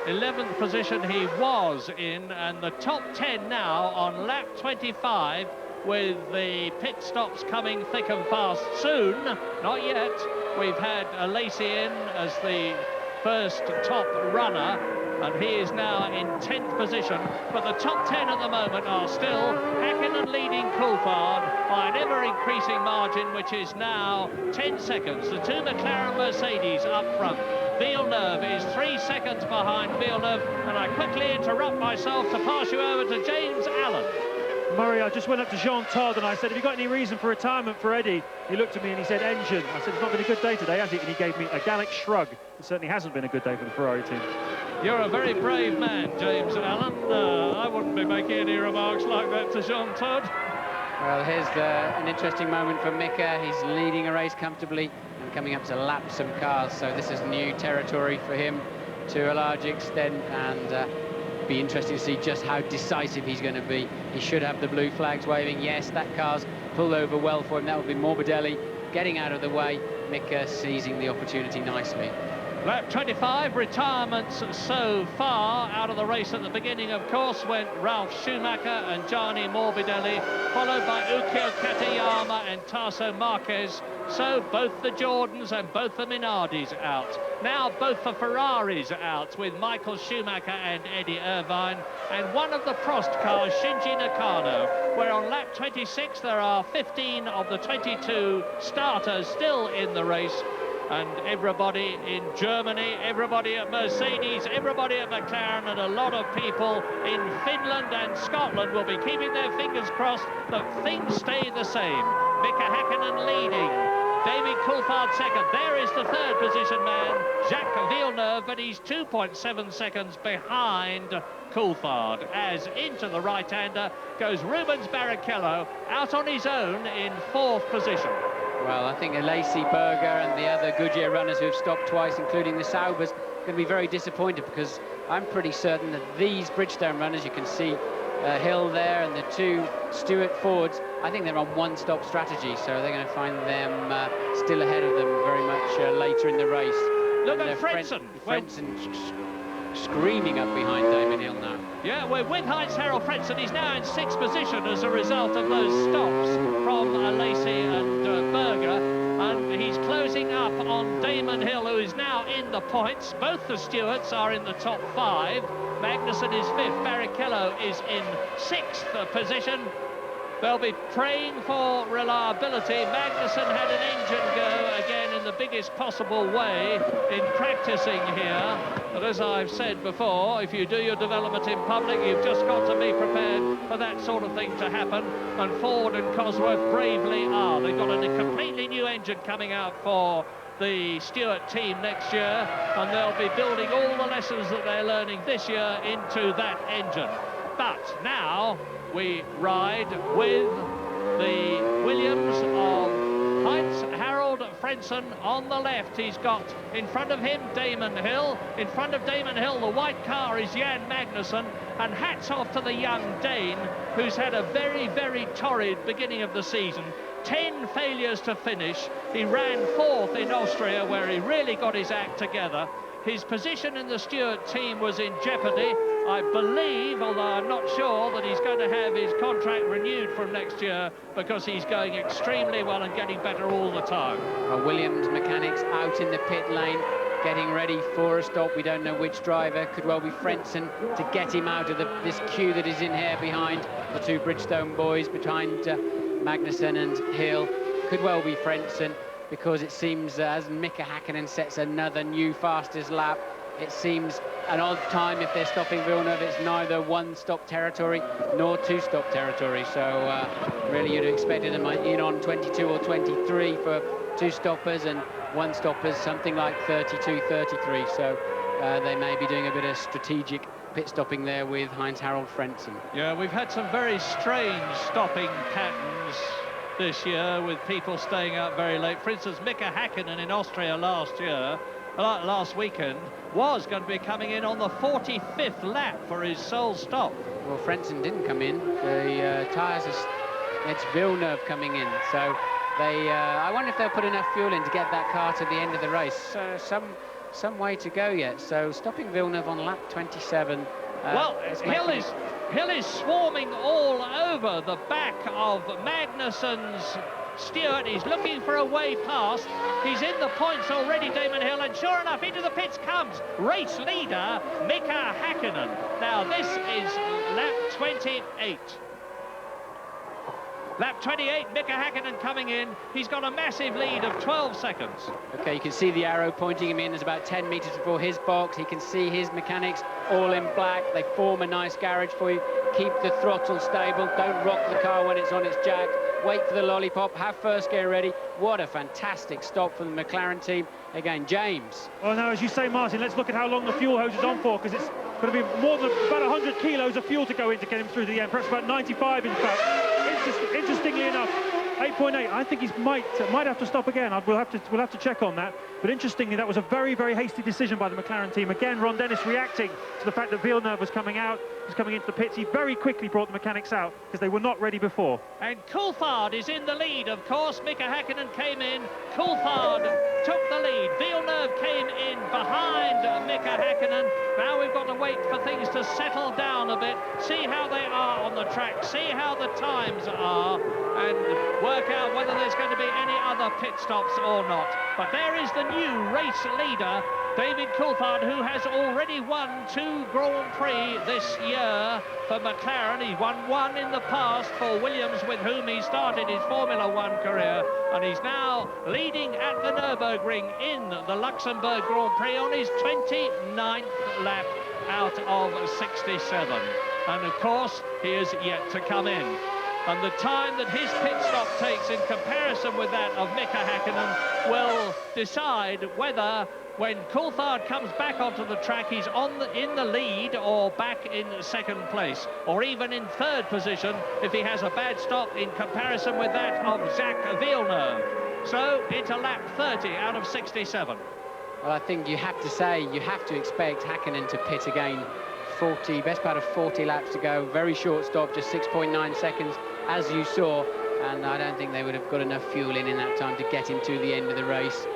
Speaker 4: 11th position he was in, and the top 10 now on lap 25, with the pit stops coming thick and fast soon. Not yet. We've had Alesi in as the first top runner, and he is now in 10th position. But the top 10 at the moment are still Hakkinen leading Coulthard by an ever-increasing margin, which is now 10 seconds. The two McLaren Mercedes up front. Villeneuve is 3 seconds behind Villeneuve, and I quickly interrupt myself to pass you over to James Allen.
Speaker 5: Murray, I just went up to Jean Todt and I said, have you got any reason for retirement for Eddie? He looked at me and he said, engine. I said, it's not been a good day today, has it? And he gave me a Gallic shrug. It certainly hasn't been a good day for the Ferrari team.
Speaker 4: You're a very brave man, James Allen. I wouldn't be making any remarks like that to Jean Todt.
Speaker 3: Well, here's an interesting moment for Mika. He's leading a race comfortably and coming up to lap some cars, so this is new territory for him to a large extent, and be interesting to see just how decisive he's going to be. He should have the blue flags waving. Yes, that car's pulled over well for him. That would be Morbidelli getting out of the way. Mika seizing the opportunity nicely.
Speaker 4: Lap 25, retirements so far. Out of the race at the beginning, of course, went Ralf Schumacher and Gianni Morbidelli, followed by Ukio Katayama and Tasso Marquez. So both the Jordans and both the Minardis out. Now both the Ferraris out, with Michael Schumacher and Eddie Irvine, and one of the Prost cars, Shinji Nakano, where on lap 26 there are 15 of the 22 starters still in the race. And everybody in Germany, everybody at Mercedes, everybody at McLaren, and a lot of people in Finland and Scotland will be keeping their fingers crossed that things stay the same. Mika Hakkinen leading, David Coulthard second. There is the third position man, Jacques Villeneuve, but he's 2.7 seconds behind Coulthard, as into the right-hander goes Rubens Barrichello, out on his own in fourth position.
Speaker 3: Well, I think Lacey Berger and the other Goodyear runners who have stopped twice, including the Saubers, are going to be very disappointed, because I'm pretty certain that these Bridgestone runners, you can see Hill there and the two Stewart Fords, I think they're on one-stop strategy, so they're going to find them still ahead of them very much later in the race.
Speaker 4: Look at Frentzen.
Speaker 3: Frentzen screaming up behind Damon Hill now.
Speaker 4: Yeah, we're with Heinz-Harald Frentzen. He's now in sixth position as a result of those stops from Lacey and Berger, and he's closing up on Damon Hill, who is now in the points. Both the Stewarts are in the top 5. Magnussen is 5th, Barrichello is in 6th position. They'll be praying for reliability. Magnussen had an engine go again in the biggest possible way in practicing here. But as I've said before, if you do your development in public, you've just got to be prepared for that sort of thing to happen. And Ford and Cosworth bravely are. They've got a completely new engine coming out for the Stewart team next year, and they'll be building all the lessons that they're learning this year into that engine. But now we ride with the Williams of Heinz-Harald Frentzen on the left. He's got in front of him Damon Hill. In front of Damon Hill, the white car is Jan Magnussen. And hats off to the young Dane, who's had a very, very torrid beginning of the season. 10 failures to finish. He ran 4th in Austria, where he really got his act together. His position in the Stewart team was in jeopardy. I believe, although I'm not sure, that he's going to have his contract renewed from next year, because he's going extremely well and getting better all the time.
Speaker 3: Well, Williams mechanics out in the pit lane, getting ready for a stop. We don't know which driver. Could well be Frentzen to get him out of this queue that is in here behind the two Bridgestone boys, behind Magnussen and Hill. Could well be Frentzen, because it seems as Mika Hakkinen sets another new fastest lap, it seems an odd time if they're stopping Villeneuve. It's neither one-stop territory nor two-stop territory. So really you'd have expected them in on 22 or 23 for two stoppers, and one stoppers something like 32, 33. So they may be doing a bit of strategic pit stopping there with Heinz-Harald Frentzen.
Speaker 4: Yeah, we've had some very strange stopping patterns this year, with people staying out very late. For instance, Mika Hakkinen in Austria last weekend was going to be coming in on the 45th lap for his sole stop.
Speaker 3: Well, Frentzen didn't come in. The tyres, it's Villeneuve coming in. So they, I wonder if they'll put enough fuel in to get that car to the end of the race. Some way to go yet. So stopping Villeneuve on lap 27.
Speaker 4: Well, Hill is swarming all over the back of Magnussen's Stewart. He's looking for a way past. He's in the points already, Damon Hill, and sure enough, into the pits comes race leader Mika Häkkinen. Now, this is lap 28. Lap 28, Mika Häkkinen coming in. He's got a massive lead of 12 seconds.
Speaker 3: Okay, you can see the arrow pointing him in. There's about 10 metres before his box. He can see his mechanics all in black. They form a nice garage for you. Keep the throttle stable. Don't rock the car when it's on its jack. Wait for the lollipop. Have first gear ready. What a fantastic stop from the McLaren team. Again, James.
Speaker 5: Well, now, as you say, Martin, let's look at how long the fuel hose is on for, because it's going to be more than about 100 kilos of fuel to go in to get him through to the end, perhaps about 95 in fact. Interestingly enough, 8.8. I think he might have to stop again. We'll have to check on that. But interestingly, that was a very, very hasty decision by the McLaren team. Again, Ron Dennis reacting to the fact that Villeneuve was coming out, was coming into the pits. He very quickly brought the mechanics out because they were not ready before.
Speaker 4: And Coulthard is in the lead, of course. Mika Häkkinen came in. Coulthard took the lead. Villeneuve came in behind Mika Häkkinen. Now we've got to wait for things to settle down a bit, see how they are on the track, see how the times are, and work out whether there's going to be any other pit stops or not. But there is the new race leader, David Coulthard, who has already won 2 Grand Prix this year for McLaren. He won 1 in the past for Williams, with whom he started his Formula 1 career, and he's now leading at the Nürburgring in the Luxembourg Grand Prix on his 29th lap out of 67. And of course, he is yet to come in. And the time that his pit stop takes in comparison with that of Mika Häkkinen will decide whether, when Coulthard comes back onto the track, he's in the lead or back in second place, or even in third position if he has a bad stop in comparison with that of Jacques Villeneuve. So it's a lap 30 out of 67.
Speaker 3: Well, I think you have to say, you have to expect Häkkinen to pit again. Best part of 40 laps to go. Very short stop, just 6.9 seconds, as you saw. And I don't think they would have got enough fuel in that time to get him to the end of the race.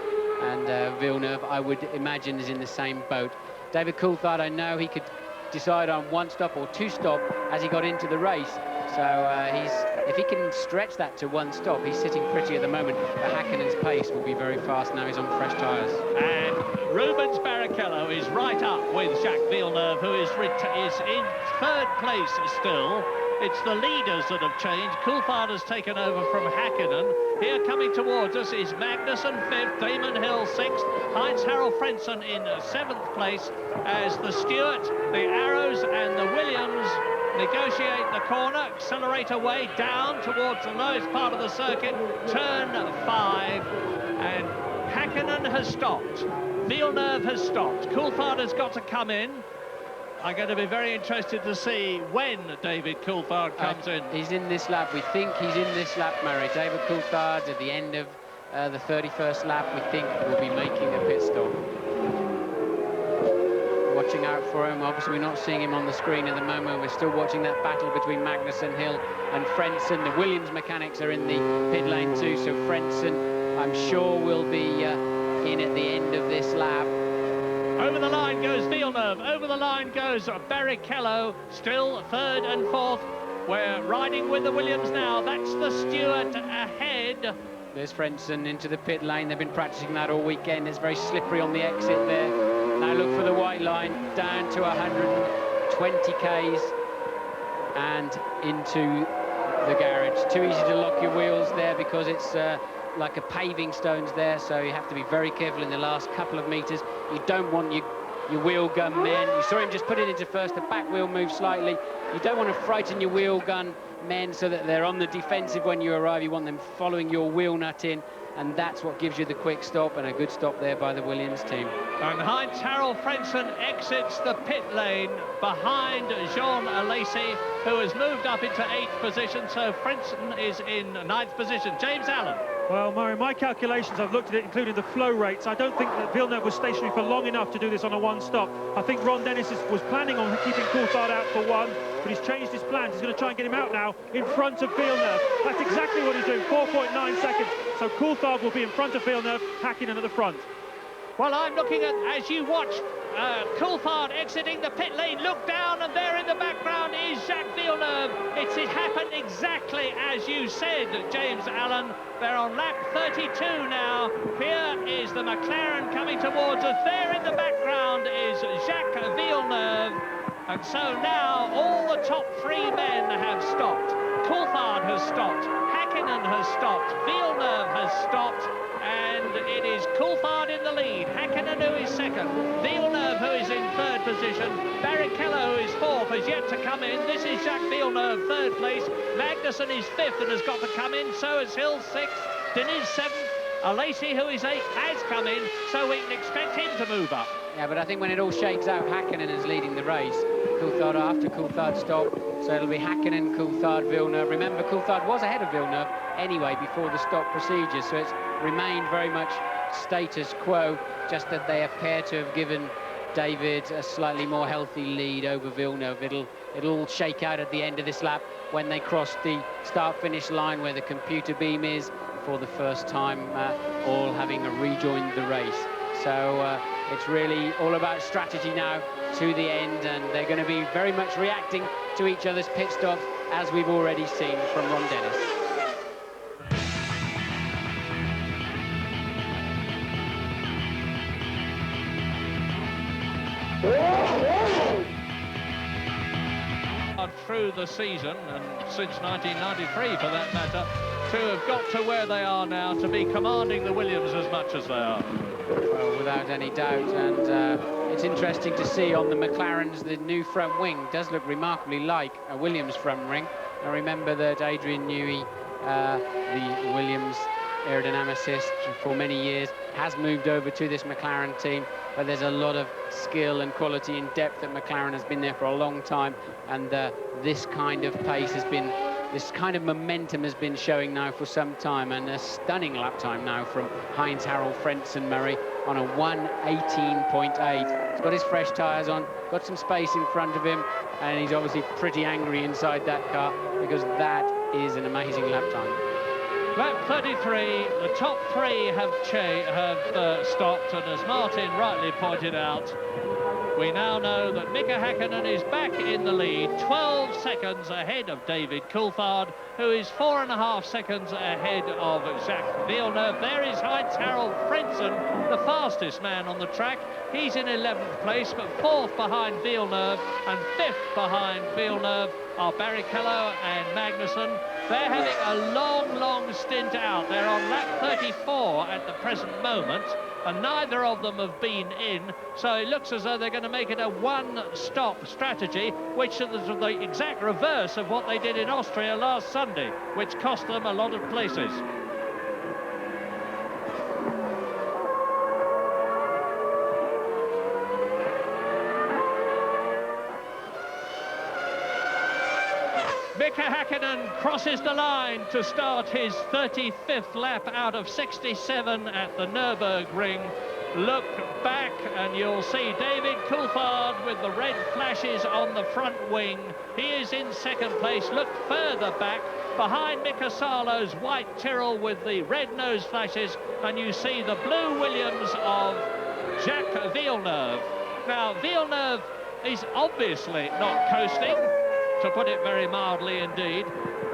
Speaker 3: And Villeneuve, I would imagine, is in the same boat. David Coulthard, I know he could decide on 1 stop or 2 stop as he got into the race. So if he can stretch that to 1 stop, he's sitting pretty at the moment. But Häkkinen's pace will be very fast now. He's on fresh tyres.
Speaker 4: And Rubens Barrichello is right up with Jacques Villeneuve, who is in third place still. It's the leaders that have changed. Coulthard has taken over from Häkkinen. Here coming towards us is Magnussen 5th, Damon Hill 6th, Heinz-Harald Frentzen in 7th place, as the Stewart, the Arrows and the Williams negotiate the corner, accelerate away down towards the lowest part of the circuit, turn 5, and Häkkinen has stopped. Villeneuve has stopped. Coulthard has got to come in. I'm going to be very interested to see when David Coulthard comes in.
Speaker 3: He's in this lap. We think he's in this lap, Murray. David Coulthard at the end of the 31st lap, we think will be making a pit stop. Watching out for him. Obviously, we're not seeing him on the screen at the moment. We're still watching that battle between Magnussen, Hill and Frentzen. The Williams mechanics are in the pit lane too, so Frentzen, I'm sure, will be in at the end of this lap.
Speaker 4: Over the line goes Villeneuve, over the line goes Barrichello, still 3rd and 4th. We're riding with the Williams now. That's the Stewart ahead.
Speaker 3: There's Frentzen into the pit lane. They've been practicing that all weekend. It's very slippery on the exit there. Now look for the white line, down to 120 k's and into the garage. Too easy to lock your wheels there because it's like a paving stones there, so you have to be very careful in the last couple of meters. You don't want your wheel gun men. You saw him just put it into first. The back wheel moves slightly. You don't want to frighten your wheel gun men so that they're on the defensive when you arrive. You want them following your wheel nut in, and that's what gives you the quick stop, and a good stop there by the Williams team.
Speaker 4: And Heinz-Harald Frentzen exits the pit lane behind Jean Alesi, who has moved up into 8th position, so Frentzen is in 9th position. James Allen.
Speaker 5: Well, Murray, my calculations, I've looked at it, including the flow rates. I don't think that Villeneuve was stationary for long enough to do this on a 1 stop. I think Ron Dennis was planning on keeping Coulthard out for 1, but he's changed his plans. He's going to try and get him out now in front of Villeneuve. That's exactly what he's doing, 4.9 seconds. So Coulthard will be in front of Villeneuve, Häkkinen at the front.
Speaker 4: Well, I'm looking at, as you watch Coulthard exiting the pit lane, look down, and there in the background is Jacques Villeneuve. It happened exactly as you said, James Allen. They're on lap 32 now. Here is the McLaren coming towards us. There in the background is Jacques Villeneuve. And so now all the top three men have stopped. Coulthard has stopped, Häkkinen has stopped, Villeneuve has stopped, and it is Coulthard in the lead, Häkkinen who is second, Villeneuve who is in third position, Barrichello who is fourth has yet to come in. This is Jacques Villeneuve, third place, Magnussen is fifth and has got to come in, so is Hill sixth, Diniz seventh, Alesi who is eighth has come in, so we can expect him to move up.
Speaker 3: Yeah, but I think when it all shakes out, Häkkinen is leading the race. Coulthard after Coulthard stop, so it'll be Häkkinen, Coulthard, Villeneuve. Remember, Coulthard was ahead of Villeneuve anyway before the stop procedure, so it's remained very much status quo, just that they appear to have given David a slightly more healthy lead over Villeneuve. It'll all shake out at the end of this lap when they cross the start-finish line where the computer beam is for the first time, all having rejoined the race. So it's really all about strategy now to the end, and they're going to be very much reacting to each other's pit stops, as we've already seen from Ron Dennis.
Speaker 4: Through the season, and since 1993 for that matter, to have got to where they are now, to be commanding the Williams as much as they are.
Speaker 3: Well, without any doubt, and it's interesting to see on the McLarens, the new front wing does look remarkably like a Williams front wing. I remember that Adrian Newey, the Williams aerodynamicist for many years, has moved over to this McLaren team, but there's a lot of skill and quality and depth at McLaren. Has been there for a long time, and this kind of pace has been, this kind of momentum has been showing now for some time, and a stunning lap time now from Heinz-Harald Frentzen-Murray on a 1:18.8. He's got his fresh tyres on, got some space in front of him, and he's obviously pretty angry inside that car because that is an amazing lap time.
Speaker 4: Lap 33, the top three have stopped, and as Martin rightly pointed out, we now know that Mika Häkkinen is back in the lead, 12 seconds ahead of David Coulthard, who is 4.5 seconds ahead of Jacques Villeneuve. There is Heinz-Harald Frentzen, the fastest man on the track. He's in 11th place, but 4th behind Villeneuve, and 5th behind Villeneuve are Barrichello and Magnussen. They're having a long stint out. They're on lap 34 at the present moment, and neither of them have been in, so it looks as though they're going to make it a one-stop strategy, which is the exact reverse of what they did in Austria last Sunday, which cost them a lot of places. Mika Häkkinen crosses the line to start his 35th lap out of 67 at the Nürburgring. Look back and you'll see David Coulthard with the red flashes on the front wing. He is in second place. Look further back behind Mika Salo's white Tyrrell with the red nose flashes, and you see the blue Williams of Jacques Villeneuve. Now Villeneuve is obviously not coasting, to put it very mildly indeed.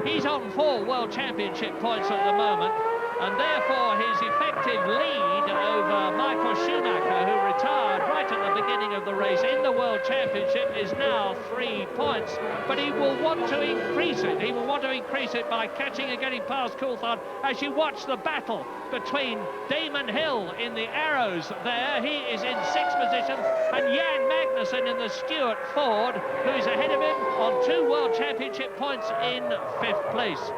Speaker 4: He's on 4 World Championship points at the moment, and therefore his effective lead over Michael Schumacher, who retired right at the beginning of the race in the World Championship, is now 3 points. But he will want to increase it. He will want to increase it by catching and getting past Coulthard. As you watch the battle between Damon Hill in the Arrows there, he is in 6th position, and Jan Magnussen in the Stewart Ford, who is ahead of him on 2 World Championship points in 5th place.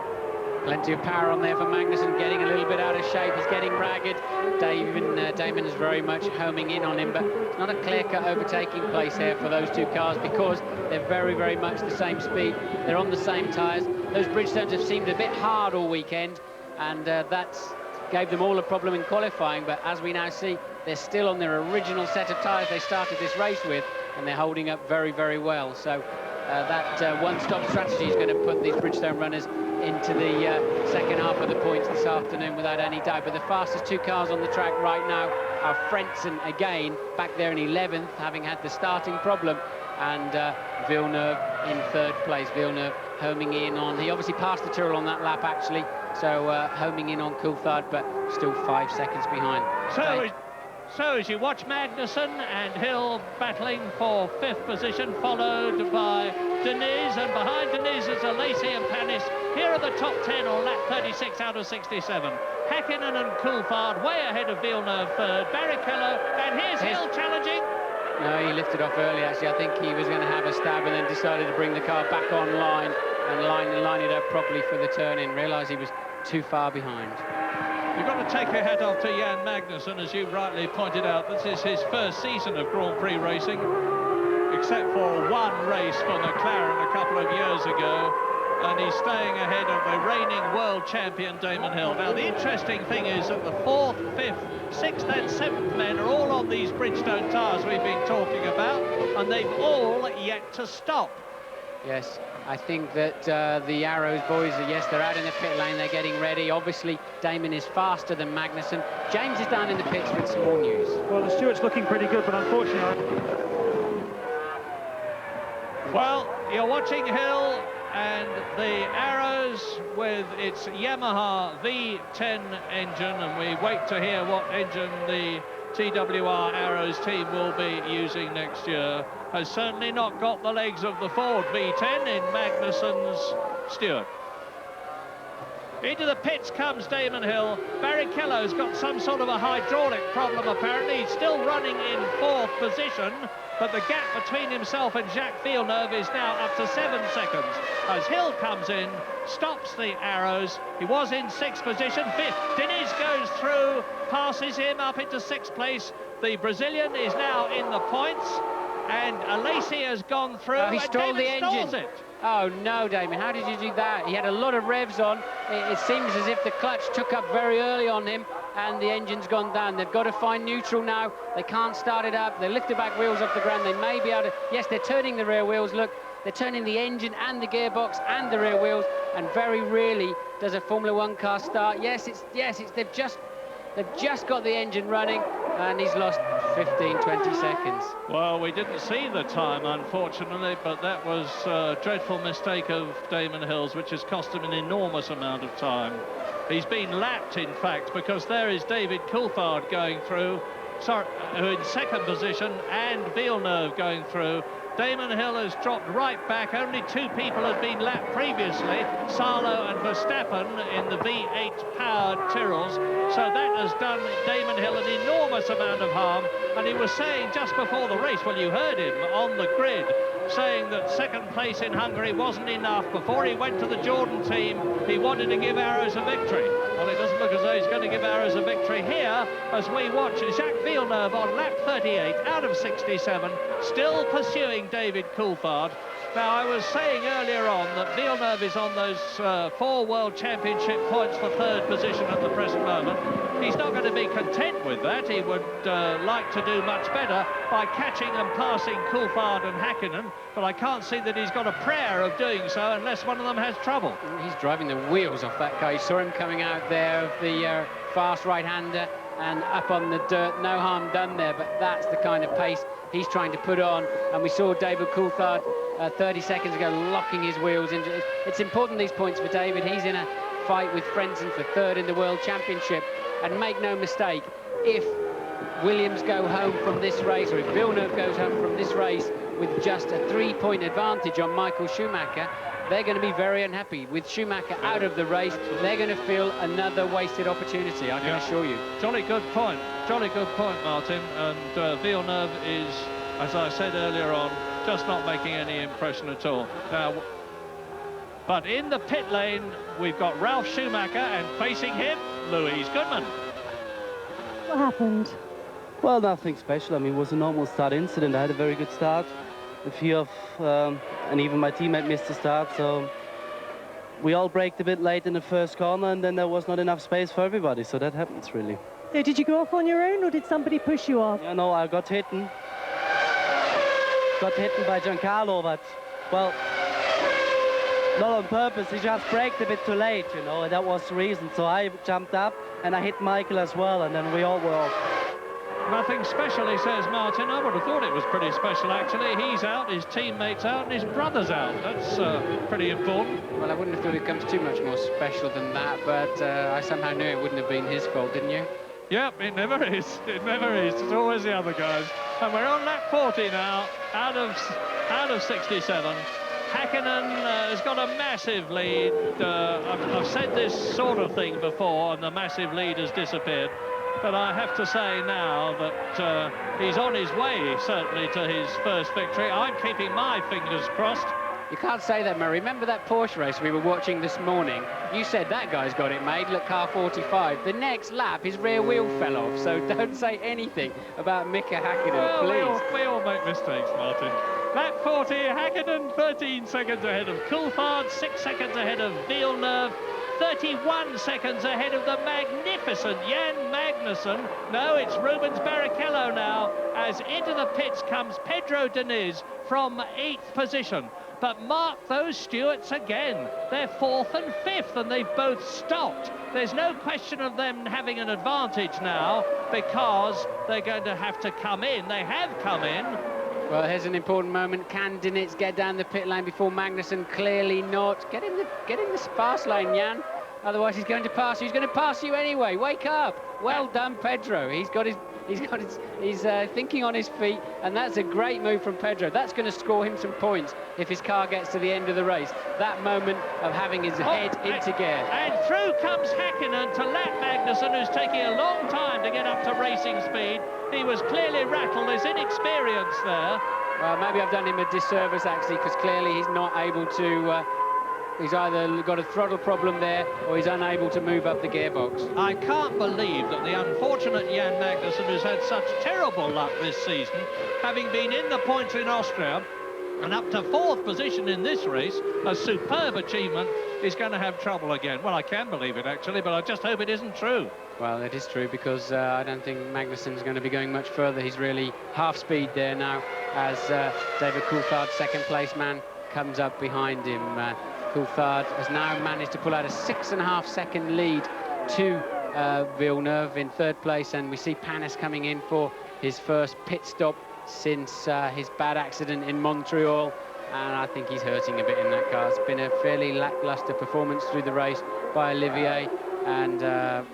Speaker 3: Plenty of power on there for Magnussen, getting a little bit out of shape. He's getting ragged. Damon is very much homing in on him, but it's not a clear-cut overtaking place here for those two cars because they're very much the same speed. They're on the same tyres. Those Bridgestones have seemed a bit hard all weekend, and that's gave them all a problem in qualifying, but as we now see, they're still on their original set of tyres they started this race with, and they're holding up very well. So that one-stop strategy is going to put these Bridgestone runners into the second half of the points this afternoon without any doubt. But the fastest 2 cars on the track right now our Frentzen again, back there in 11th, having had the starting problem, and Villeneuve in 3rd place. Villeneuve homing in on, he obviously passed the Tyrrell on that lap actually, so homing in on Coulthard, but still 5 seconds behind.
Speaker 4: So as you watch Magnussen and Hill battling for 5th position, followed by Diniz, and behind Diniz is Lacey and Panis. Here are the top 10 on lap 36 out of 67. Häkkinen and Coulthard way ahead of Villeneuve 3rd. Barrichello, and here's Hill challenging.
Speaker 3: No, he lifted off early actually. I think he was going to have a stab and then decided to bring the car back online and line it up properly for the turn-in. Realised he was too far behind.
Speaker 4: You've got to take your hat off to Jan Magnussen, as you rightly pointed out. This is his first season of Grand Prix racing, except for one race for McLaren a couple of years ago, and he's staying ahead of the reigning world champion Damon Hill. Now, the interesting thing is that the 4th, 5th, 6th and 7th men are all on these Bridgestone tyres we've been talking about, and they've all yet to stop.
Speaker 3: Yes, I think that the Arrows boys, yes, they're out in the pit lane, they're getting ready. Obviously, Damon is faster than Magnussen. James is down in the pits with some more news.
Speaker 5: Well, the Stewart's looking pretty good, but unfortunately...
Speaker 4: Well, you're watching Hill and the Arrows with its Yamaha V10 engine, and we wait to hear what engine the TWR Arrows team will be using next year. Has certainly not got the legs of the Ford V10 in Magnussen's Stewart. Into the pits comes Damon Hill. Barrichello's got some sort of a hydraulic problem apparently. He's still running in 4th position, but the gap between himself and Jacques Villeneuve is now up to 7 seconds. As Hill comes in, stops the Arrows. He was in 6th position, 5th. Diniz goes through, passes him up into 6th place. The Brazilian is now in the points, and Lacey has gone through.
Speaker 3: Oh, he stalled the engine.
Speaker 4: Stalls it.
Speaker 3: Oh no, Damon, how did you do that? He had a lot of revs on. It seems as if the clutch took up very early on him and the engine's gone down. They've got to find neutral now. They can't start it up. They lift the back wheels off the ground. They may be able to... Yes, they're turning the rear wheels. Look, they're turning the engine and the gearbox and the rear wheels, and very rarely does a Formula One car start. They've just got the engine running, and he's lost 15, 20 seconds.
Speaker 4: Well, we didn't see the time, unfortunately, but that was a dreadful mistake of Damon Hill's, which has cost him an enormous amount of time. He's been lapped, in fact, because there is David Coulthard going through, who in 2nd position, and Villeneuve going through. Damon Hill has dropped right back. Only 2 people had been lapped previously, Salo and Verstappen in the V8 powered Tyrrells. So that has done Damon Hill an enormous amount of harm. And he was saying just before the race, well, you heard him on the grid, saying that 2nd place in Hungary wasn't enough. Before he went to the Jordan team, he wanted to give Arrows a victory. Well, it doesn't look as though he's going to give Arrows a victory here as we watch Jacques Villeneuve on lap 38 out of 67, still pursuing David Coulthard. Now, I was saying earlier on that Villeneuve is on those 4 World Championship points for 3rd position at the present moment. He's not going to be content with that. He would like to do much better by catching and passing Coulthard and Häkkinen, but I can't see that he's got a prayer of doing so unless one of them has trouble.
Speaker 3: He's driving the wheels off that car. You saw him coming out there of the fast right-hander and up on the dirt. No harm done there, but that's the kind of pace he's trying to put on. And we saw David Coulthard 30 seconds ago locking his wheels into it. It's important, these points for David. He's in a fight with Frentzen for 3rd in the World Championship. And make no mistake, if Williams go home from this race, or if Villeneuve goes home from this race with just a 3-point advantage on Michael Schumacher, they're going to be very unhappy. With Schumacher out of the race, they're going to feel another wasted opportunity, I can assure you.
Speaker 4: Jolly good point, Martin. And Villeneuve is, as I said earlier on, just not making any impression at all. Now, but in the pit lane, we've got Ralf Schumacher, and facing him, Louise Goodman.
Speaker 6: What happened?
Speaker 9: Well, nothing special. I mean, it was a normal start incident. I had a very good start. A few of, and even my teammate missed the start, so we all braked a bit late in the first corner, and then there was not enough space for everybody, so that happens, really.
Speaker 6: So did you go off on your own, or did somebody push you off?
Speaker 9: Yeah, no, I got hitten. Got hitten by Giancarlo, but, well, not on purpose. He just braked a bit too late, you know, and that was the reason. So I jumped up, and I hit Michael as well, and then we all were off.
Speaker 4: Nothing special, he says, Martin. I would have thought it was pretty special, actually. He's out, his teammate's out, and his brother's out. That's pretty important.
Speaker 3: Well, I wouldn't have thought it comes too much more special than that, but I somehow knew it wouldn't have been his fault, didn't you?
Speaker 4: Yep, it never is. It never is. It's always the other guys. And we're on lap 40 now, out of 67. Hakkinen has got a massive lead. I've said this sort of thing before, and the massive lead has disappeared. But I have to say now that he's on his way, certainly, to his first victory. I'm keeping my fingers crossed.
Speaker 3: You can't say that, Murray. Remember that Porsche race we were watching this morning? You said that guy's got it made. Look, car 45. The next lap, his rear wheel fell off. So don't say anything about Mika Hakkinen,
Speaker 4: well,
Speaker 3: please.
Speaker 4: We all make mistakes, Martin. Lap 40, Hakkinen 13 seconds ahead of Coulthard, 6 seconds ahead of Villeneuve, 31 seconds ahead of the magnificent Jan Magnussen. No, it's Rubens Barrichello now, as into the pits comes Pedro Diniz from 8th position. But mark those stewards again. They're 4th and 5th, and they've both stopped. There's no question of them having an advantage now, because they're going to have to come in. They have come in.
Speaker 3: Well, here's an important moment. Can Diniz get down the pit lane before Magnussen? Clearly not. Get in the fast lane, Jan. Otherwise, he's going to pass you. He's going to pass you anyway. Wake up. Well done, Pedro. He's thinking on his feet, and that's a great move from Pedro. That's going to score him some points if his car gets to the end of the race. That moment of having his head into gear.
Speaker 4: And through comes Hakkinen to lap Magnussen, who's taking a long time to get up to racing speed. He was clearly rattled. There's inexperience there.
Speaker 3: Well, maybe I've done him a disservice, actually, because clearly he's not able to... he's either got a throttle problem there, or he's unable to move up the gearbox.
Speaker 4: I can't believe that the unfortunate Jan Magnussen, who's had such terrible luck this season, having been in the points in Austria and up to 4th position in this race, a superb achievement, is going to have trouble again. Well, I can believe it, actually, but I just hope it isn't true.
Speaker 3: Well, it is true, because I don't think Magnussen's going to be going much further. He's really half speed there now, as David Coulthard, second-place man, comes up behind him. Coulthard has now managed to pull out a 6.5-second lead to Villeneuve in 3rd place, and we see Panis coming in for his first pit stop since his bad accident in Montreal, and I think he's hurting a bit in that car. It's been a fairly lackluster performance through the race by Olivier, and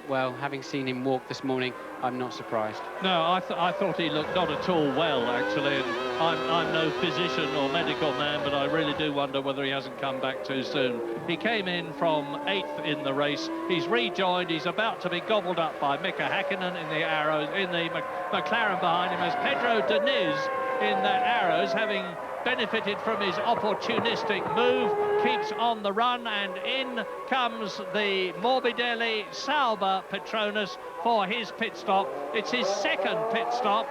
Speaker 3: well, having seen him walk this morning, I'm not surprised.
Speaker 4: No, I thought he looked not at all well, actually. And I'm no physician or medical man, but I really do wonder whether he hasn't come back too soon. He came in from 8th in the race. He's rejoined. He's about to be gobbled up by Mika Hakkinen in the Arrows, in the McLaren behind him, as Pedro Diniz in the Arrows, having benefited from his opportunistic move, keeps on the run, and in comes the Morbidelli Sauber Petronas for his pit stop. It's his 2nd pit stop.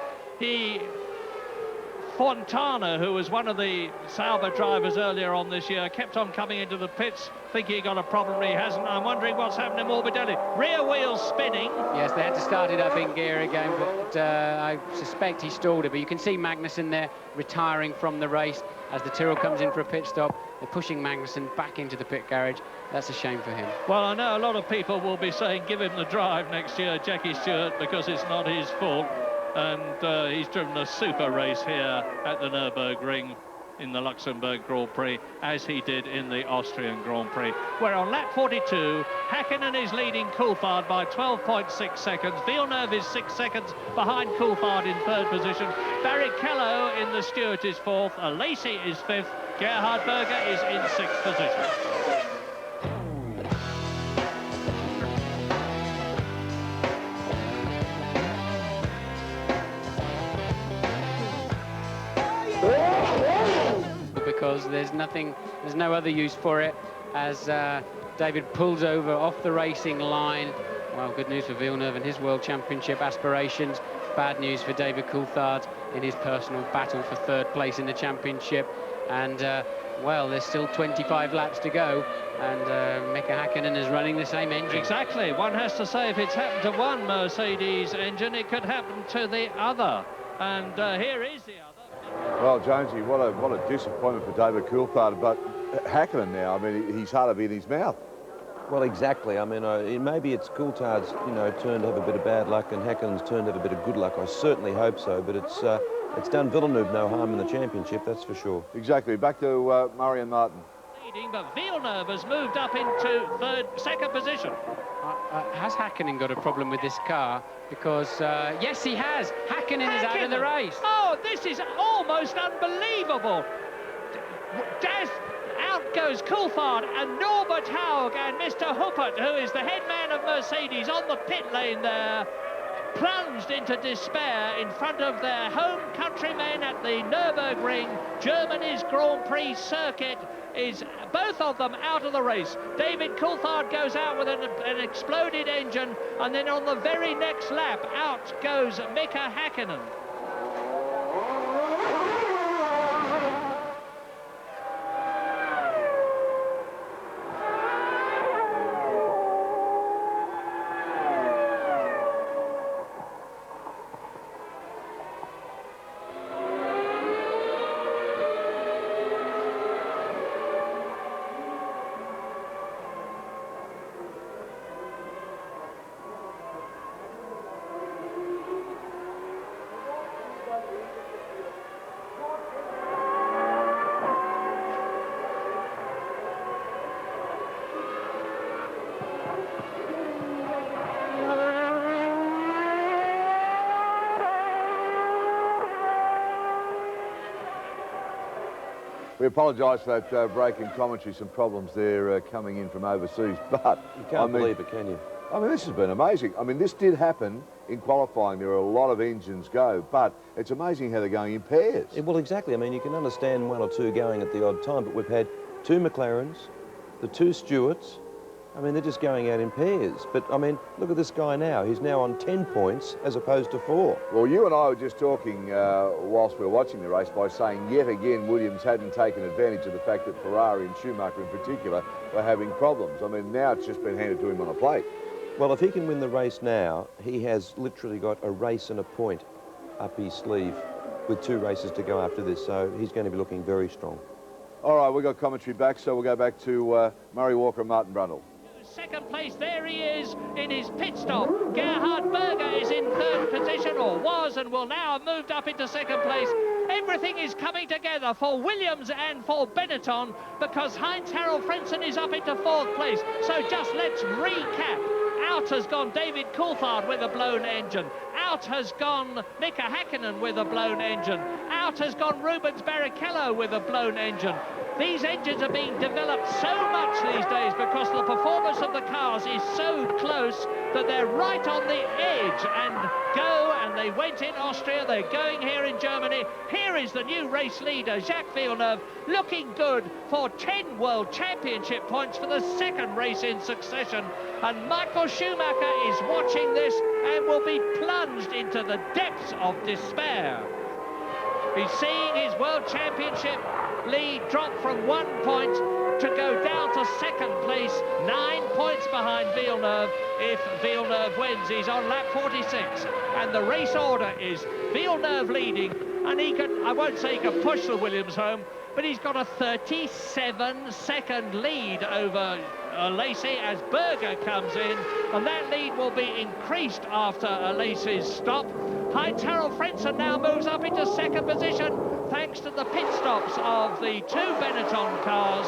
Speaker 4: Fontana, who was one of the Sauber drivers earlier on this year, kept on coming into the pits, thinking he got a problem. He hasn't. I'm wondering what's happened to Morbidelli. Rear wheels spinning.
Speaker 3: Yes, they had to start it up in gear again, but I suspect he stalled it. But you can see Magnussen there retiring from the race as the Tyrrell comes in for a pit stop. They're pushing Magnussen back into the pit garage. That's a shame for him.
Speaker 4: Well, I know a lot of people will be saying give him the drive next year, Jackie Stewart, because it's not his fault. And he's driven a super race here at the Nürburgring in the Luxembourg Grand Prix, as he did in the Austrian Grand Prix. We're on lap 42. Hakkinen is leading Coulthard by 12.6 seconds. Villeneuve is 6 seconds behind Coulthard in 3rd position. Barrichello in the Stewart is 4th. Alesi is 5th. Gerhard Berger is in 6th position.
Speaker 3: Because there's no other use for it, as David pulls over off the racing line. Well, good news for Villeneuve and his World Championship aspirations. Bad news for David Coulthard in his personal battle for 3rd place in the championship. And, well, there's still 25 laps to go, and Mika Hakkinen is running the same engine.
Speaker 4: Exactly. One has to say, if it's happened to one Mercedes engine, it could happen to the other. And here is the other.
Speaker 1: Well, Jonesy, what a disappointment for David Coulthard, but Hakkinen now, I mean, he's hard to be in his mouth.
Speaker 2: Well, exactly. I mean, maybe it's Coulthard's, turn to have a bit of bad luck and Häkkinen's turn to have a bit of good luck. I certainly hope so, but it's done Villeneuve no harm in the championship, that's for sure.
Speaker 1: Exactly. Back to Murray and Martin.
Speaker 4: But Villeneuve has moved up into second position.
Speaker 3: Has Häkkinen got a problem with this car? Because, yes, he has. Häkkinen is out of the race.
Speaker 4: Oh, this is almost unbelievable. Out goes Coulthard and Norbert Haug and Mr. Huppert, who is the head man of Mercedes, on the pit lane there, plunged into despair in front of their home countrymen at the Nürburgring, Germany's Grand Prix circuit. Is both of them out of the race. David Coulthard goes out with an exploded engine, and then on the very next lap, out goes Mika Häkkinen.
Speaker 1: We apologise for that break in commentary, some problems there coming in from overseas, but...
Speaker 2: You can't believe it, can you?
Speaker 1: I mean, this has been amazing. I mean, this did happen in qualifying. There are a lot of engines go, but it's amazing how they're going in pairs.
Speaker 2: Well, exactly. I mean, you can understand one or two going at the odd time, but we've had two McLarens, the two Stewarts. I mean, they're just going out in pairs. But, I mean, look at this guy now. He's now on 10 points as opposed to 4.
Speaker 1: Well, you and I were just talking whilst we were watching the race by saying yet again Williams hadn't taken advantage of the fact that Ferrari and Schumacher in particular were having problems. I mean, now it's just been handed to him on a plate.
Speaker 2: Well, if he can win the race now, he has literally got a race and a point up his sleeve with 2 races to go after this. So he's going to be looking very strong.
Speaker 1: All right, we've got commentary back, so we'll go back to Murray Walker and Martin Brundle.
Speaker 4: Second place, there he is in his pit stop. Gerhard Berger is in third position, or was, and will now have moved up into second place. Everything is coming together for Williams and for Benetton, because Heinz-Harald Frentzen is up into fourth place. So just let's recap. Out has gone David Coulthard with a blown engine. Out has gone Mika Häkkinen with a blown engine. Out has gone Rubens Barrichello with a blown engine. These engines are being developed so much these days because the performance of the cars is so close that they're right on the edge and go, and they went in Austria, they're going here in Germany. Here is the new race leader, Jacques Villeneuve, looking good for 10 World Championship points for the second race in succession. And Michael Schumacher is watching this and will be plunged into the depths of despair. He's seeing his World Championship lead drop from 1 point to go down to second place, 9 points behind Villeneuve. If Villeneuve wins, he's on lap 46. And the race order is Villeneuve leading, and he can, I won't say he can push the Williams home, but he's got a 37-second lead over Lacey as Berger comes in, and that lead will be increased after Lacey's stop. Heinz-Harald Frentzen now moves up into second position thanks to the pit stops of the 2 Benetton cars.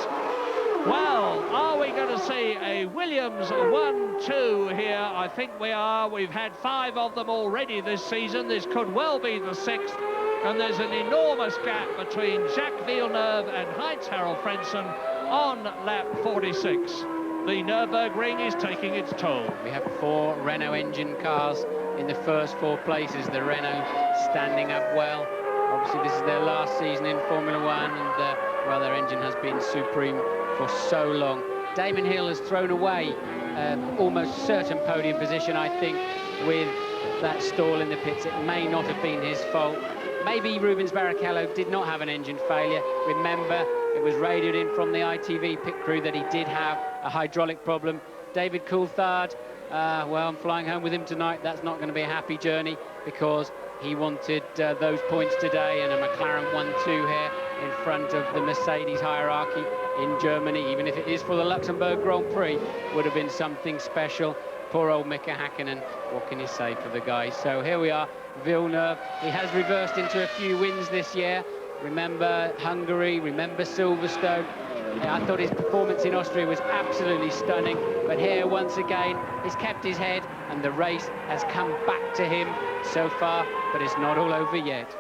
Speaker 4: Well, are we going to see a Williams 1-2 here? I think we are. We've had 5 of them already this season. This could well be the 6th. And there's an enormous gap between Jacques Villeneuve and Heinz-Harald Frentzen on lap 46. The Nürburgring is taking its toll.
Speaker 3: We have 4 Renault engine cars in the first 4 places. The Renault standing up well. Obviously, this is their last season in Formula One, and well, their engine has been supreme for so long. Damon Hill has thrown away almost certain podium position, I think, with that stall in the pits. It may not have been his fault. Maybe Rubens Barrichello did not have an engine failure. Remember, it was radioed in from the ITV pit crew that he did have a hydraulic problem. David Coulthard, well, I'm flying home with him tonight. That's not going to be a happy journey because He wanted those points today, and a McLaren 1-2 here in front of the Mercedes hierarchy in Germany, even if it is for the Luxembourg Grand Prix, would have been something special. Poor old Mika Häkkinen, what can you say for the guy? So here we are, Villeneuve. He has reversed into a few wins this year. Remember Hungary, remember Silverstone. I thought his performance in Austria was absolutely stunning, but here once again he's kept his head and the race has come back to him so far, but it's not all over yet.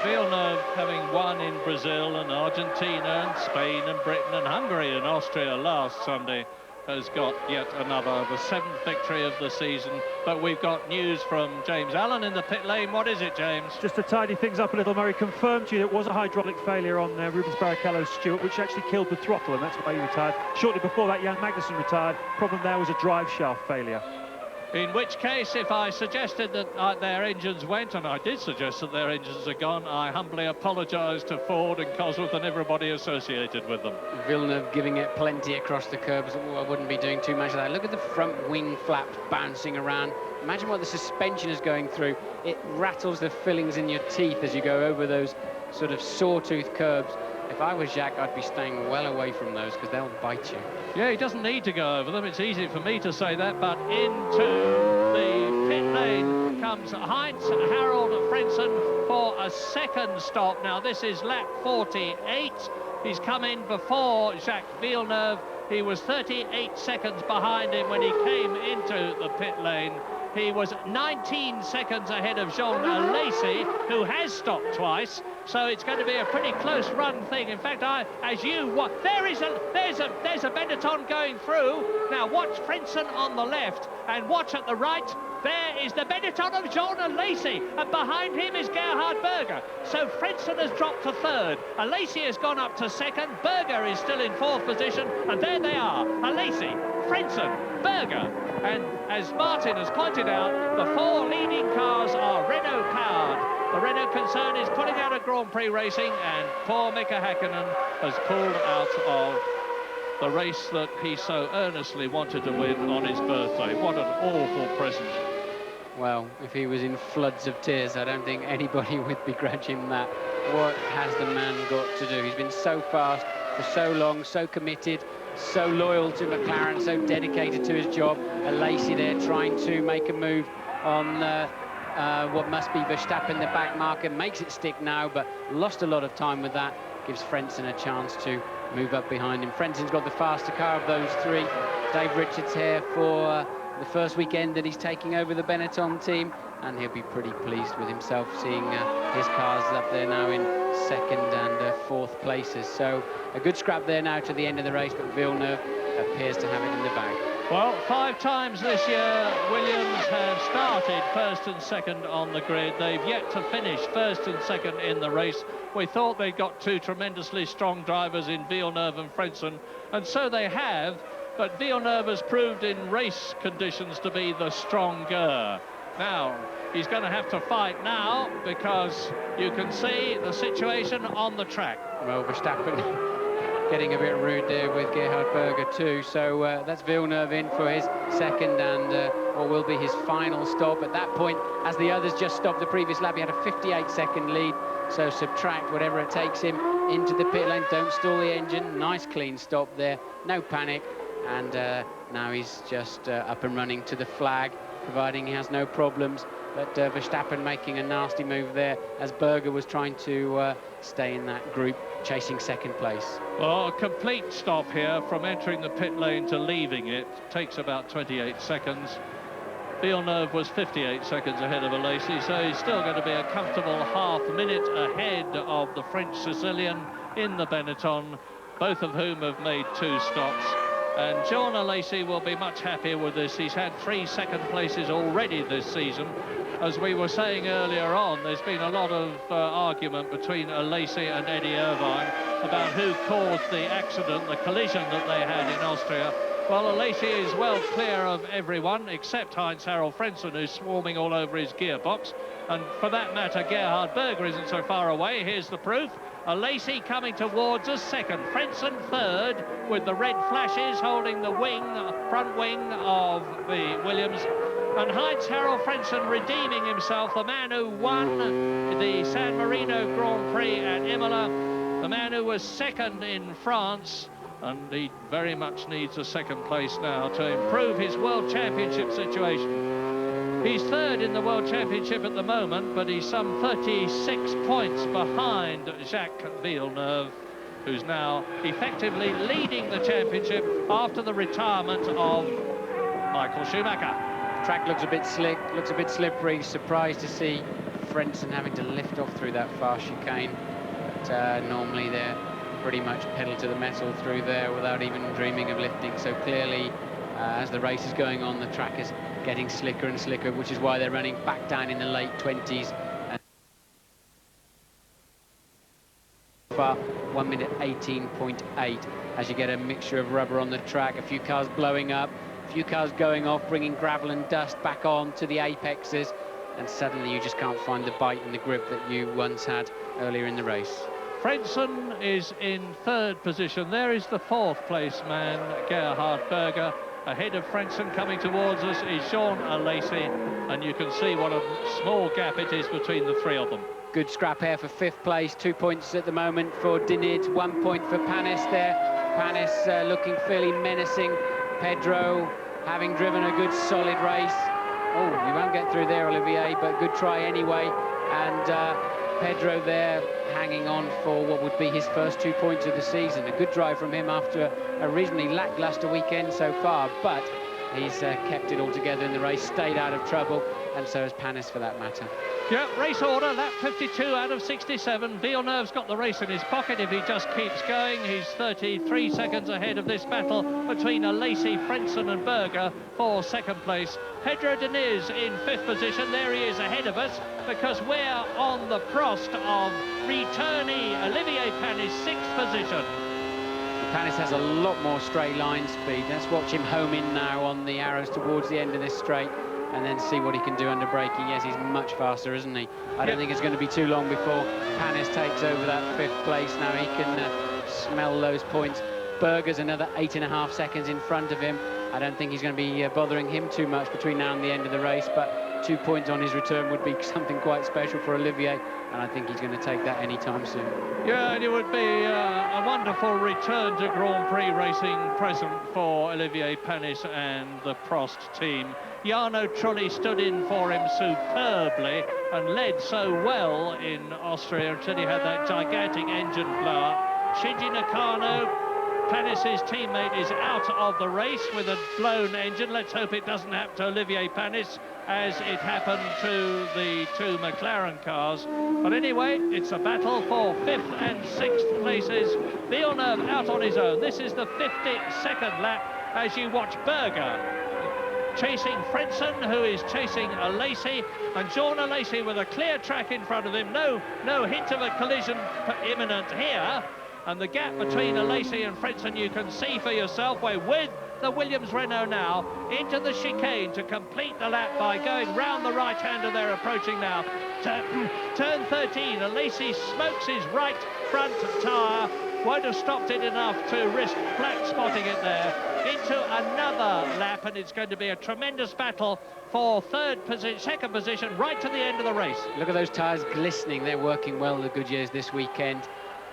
Speaker 4: Villeneuve, having won in Brazil and Argentina and Spain and Britain and Hungary and Austria last Sunday, has got yet another, the 7th victory of the season. But we've got news from James Allen in the pit lane. What is it, James?
Speaker 5: Just to tidy things up a little, Murray, confirmed to you it was a hydraulic failure on Rubens Barrichello's Stewart, which actually killed the throttle, and that's why he retired. Shortly before that, Jan Magnussen retired. Problem there was a drive shaft failure.
Speaker 4: In which case, if I suggested that their engines went, and I did suggest that their engines are gone, I humbly apologise to Ford and Cosworth and everybody associated with them.
Speaker 3: Villeneuve giving it plenty across the curbs. I wouldn't be doing too much of that. Look at the front wing flaps bouncing around. Imagine what the suspension is going through. It rattles the fillings in your teeth as you go over those sort of sawtooth curbs. If I was Jacques, I'd be staying well away from those because they'll bite you.
Speaker 4: Yeah, he doesn't need to go over them. It's easy for me to say that, but into the pit lane comes Heinz Harald Frentzen for a second stop. Now, this is lap 48. He's come in before Jacques Villeneuve. He was 38 seconds behind him when he came into the pit lane. He was 19 seconds ahead of Jean Alesi, who has stopped twice. So it's going to be a pretty close run thing. In fact, there's a Benetton going through. Now watch Frentzen on the left and watch at the right. There is the Benetton of Jean Alesi, and behind him is Gerhard Berger. So Frentzen has dropped to third. Alesi has gone up to second. Berger is still in fourth position, and there they are. Alesi, Frentzen, Berger. And as Martin has pointed out, the 4 leading cars are Renault powered. The Renault concern is pulling out of Grand Prix racing, and poor Mika Häkkinen has pulled out of the race that he so earnestly wanted to win on his birthday. What an awful present.
Speaker 3: Well, if he was in floods of tears, I don't think anybody would begrudge him that. What has the man got to do? He's been so fast for so long, so committed, so loyal to McLaren, so dedicated to his job. Alesi there trying to make a move on what must be Verstappen, the back marker. Makes it stick now, but lost a lot of time with that. Gives Frentzen a chance to move up behind him. Frentzen's got the faster car of those 3. Dave Richards here for the first weekend that he's taking over the Benetton team, and he'll be pretty pleased with himself seeing his cars up there now in 2nd and 4th places. So a good scrap there now to the end of the race, but Villeneuve appears to have it in the bag.
Speaker 4: Well, 5 times this year Williams have started 1st and 2nd on the grid. They've yet to finish 1st and 2nd in the race. We thought they got 2 tremendously strong drivers in Villeneuve and Frentzen, and so they have, but Villeneuve has proved in race conditions to be the stronger. Now, he's going to have to fight now, because you can see the situation on the track.
Speaker 3: Well, Verstappen getting a bit rude there with Gerhard Berger too. So that's Villeneuve in for his 2nd and what will be his final stop. At that point, as the others just stopped the previous lap, he had a 58-second lead. So subtract whatever it takes him into the pit lane. Don't stall the engine. Nice clean stop there. No panic. And now he's just up and running to the flag, providing he has no problems. But Verstappen making a nasty move there as Berger was trying to stay in that group, chasing 2nd place.
Speaker 4: Well, a complete stop here from entering the pit lane to leaving it takes about 28 seconds. Villeneuve was 58 seconds ahead of Alesi, so he's still going to be a comfortable half-minute ahead of the French Sicilian in the Benetton, both of whom have made 2 stops. And Jean Alesi will be much happier with this. He's had 3 second places already this season. As we were saying earlier on, there's been a lot of argument between Alesi and Eddie Irvine about who caused the accident, the collision that they had in Austria. Well, Alesi is well clear of everyone except Heinz Harald Frentzen, who's swarming all over his gearbox. And for that matter, Gerhard Berger isn't so far away. Here's the proof. Alesi coming towards us 2nd, Frentzen 3rd, with the red flashes holding the wing, front wing of the Williams. And Heinz-Harald Frentzen redeeming himself, the man who won the San Marino Grand Prix at Imola, the man who was second in France, and he very much needs a second place now to improve his World Championship situation. He's third in the World Championship at the moment, but he's some 36 points behind Jacques Villeneuve, who's now effectively leading the championship after the retirement of Michael Schumacher.
Speaker 3: Track looks a bit slick, looks a bit slippery. Surprised to see Frentzen having to lift off through that far chicane. But normally they're pretty much pedal to the metal through there without even dreaming of lifting. So clearly, as the race is going on, the track is getting slicker and slicker, which is why they're running back down in the late 20s. And far, 1 minute 18.8, as you get a mixture of rubber on the track, a few cars blowing up, a few cars going off, bringing gravel and dust back on to the apexes, and suddenly you just can't find the bite and the grip that you once had earlier in the race.
Speaker 4: Frentzen is in third position. There is the fourth place man, Gerhard Berger. Ahead of Frentzen, coming towards us, is Jean Alesi, and you can see what a small gap it is between the three of them.
Speaker 3: Good scrap here for fifth place, 2 points at the moment for Dinid, 1 point for Panis there. Panis looking fairly menacing. Pedro having driven a good solid race. Oh, you won't get through there, Olivier, but good try anyway. And Pedro there hanging on for what would be his first 2 points of the season. A good drive from him after a reasonably lacklustre weekend so far, but he's kept it all together in the race, stayed out of trouble, and so has Panis for that matter.
Speaker 4: Yeah, race order, lap 52 out of 67. Villeneuve's got the race in his pocket if he just keeps going. He's 33 seconds ahead of this battle between Alesi, Frentzen and Berger for second place. Pedro Diniz in fifth position. There he is ahead of us because we're on the Prost of returnee Olivier Panis, sixth position.
Speaker 3: Panis has a lot more straight line speed. Let's watch him home in now on the arrows towards the end of this straight, and then see what he can do under braking. Yes, he's much faster, isn't he? I don't think it's going to be too long before Panis takes over that fifth place. Now he can smell those points. Berger's another 8.5 seconds in front of him. I don't think he's going to be bothering him too much between now and the end of the race, but 2 points on his return would be something quite special for Olivier, and I think he's going to take that anytime soon.
Speaker 4: Yeah, and it would be a wonderful return to Grand Prix racing present for Olivier Panis and the Prost team. Jarno Trulli stood in for him superbly and led so well in Austria until he had that gigantic engine blow-up. Shinji Nakano, Panis's teammate, is out of the race with a blown engine. Let's hope it doesn't happen to Olivier Panis as it happened to the two McLaren cars. But anyway, it's a battle for fifth and sixth places. Villeneuve out on his own. This is the 52nd lap as you watch Berger chasing Frentzen, who is chasing Alesi, and Jean Alesi with a clear track in front of him. No hint of a collision imminent here. And the gap between Alesi and Frentzen you can see for yourself. We're with the Williams Renault now into the chicane to complete the lap by going round the right-hander. They're approaching now. Turn 13, Alesi smokes his right front tyre. Won't have stopped it enough to risk flat spotting it there. Into another lap, and it's going to be a tremendous battle for second position right to the end of the race.
Speaker 3: Look at those tyres glistening. They're working well, the Goodyears, this weekend.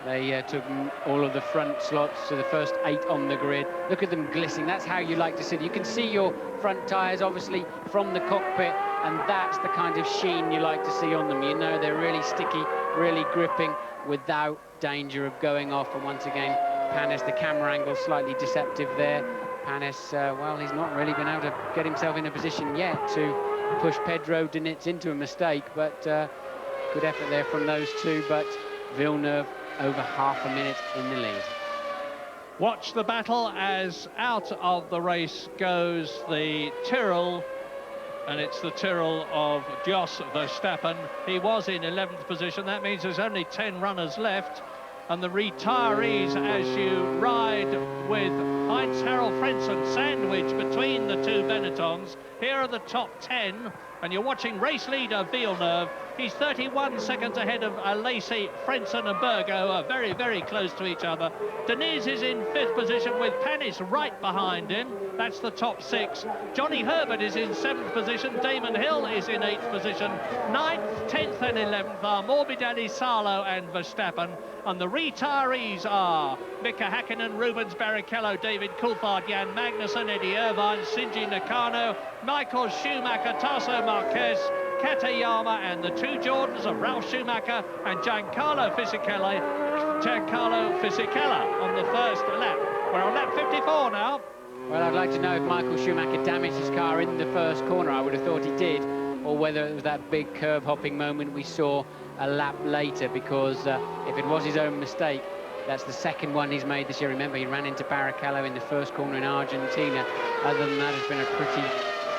Speaker 3: They took all of the front slots to the first 8 on the grid. Look at them glistening. That's how you like to see it. You can see your front tyres, obviously, from the cockpit, and that's the kind of sheen you like to see on them. You know, they're really sticky, really gripping, without danger of going off. And once again, Panis, the camera angle slightly deceptive there. Panis, well, he's not really been able to get himself in a position yet to push Pedro Diniz into a mistake, but good effort there from those two. But Villeneuve over half a minute in the lead.
Speaker 4: Watch the battle as out of the race goes the Tyrrell, and it's the Tyrrell of Jos Verstappen. He was in 11th position. That means there's only 10 runners left, and the retirees, as you ride with Heinz-Harald Frentzen sandwiched between the two Benettons, Here are the top 10, and you're watching race leader Villeneuve. He's 31 seconds ahead of Lacey, Frentzen and Berger, who are very, very close to each other. Deniz is in 5th position with Panis right behind him. That's the top 6. Johnny Herbert is in 7th position. Damon Hill is in 8th position. 9th, 10th and 11th are Morbidelli, Salo and Verstappen. And the retirees are Mika Hakkinen, Rubens Barrichello, David Coulthard, Jan Magnussen, Eddie Irvine, Shinji Nakano, Michael Schumacher, Tasso Marquez, Katayama, and the 2 Jordans of Ralf Schumacher and Giancarlo Fisichella on the first lap. We're on lap 54 now.
Speaker 3: Well, I'd like to know if Michael Schumacher damaged his car in the first corner. I would have thought he did, or whether it was that big curb hopping moment we saw a lap later, because if it was his own mistake, that's the second one he's made this year. Remember, he ran into Barrichello in the first corner in Argentina. Other than that, it's been a pretty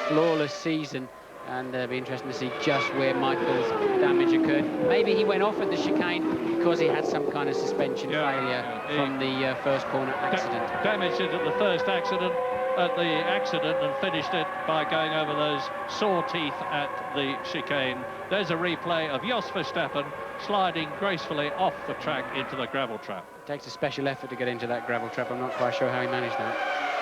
Speaker 3: flawless season, and it'll be interesting to see just where Michael's damage occurred. Maybe he went off at the chicane because he had some kind of suspension failure from the first corner accident.
Speaker 4: Damaged it at the first accident, and finished it by going over those saw teeth at the chicane. There's a replay of Jos Verstappen sliding gracefully off the track into the gravel trap.
Speaker 3: It takes a special effort to get into that gravel trap. I'm not quite sure how he managed that.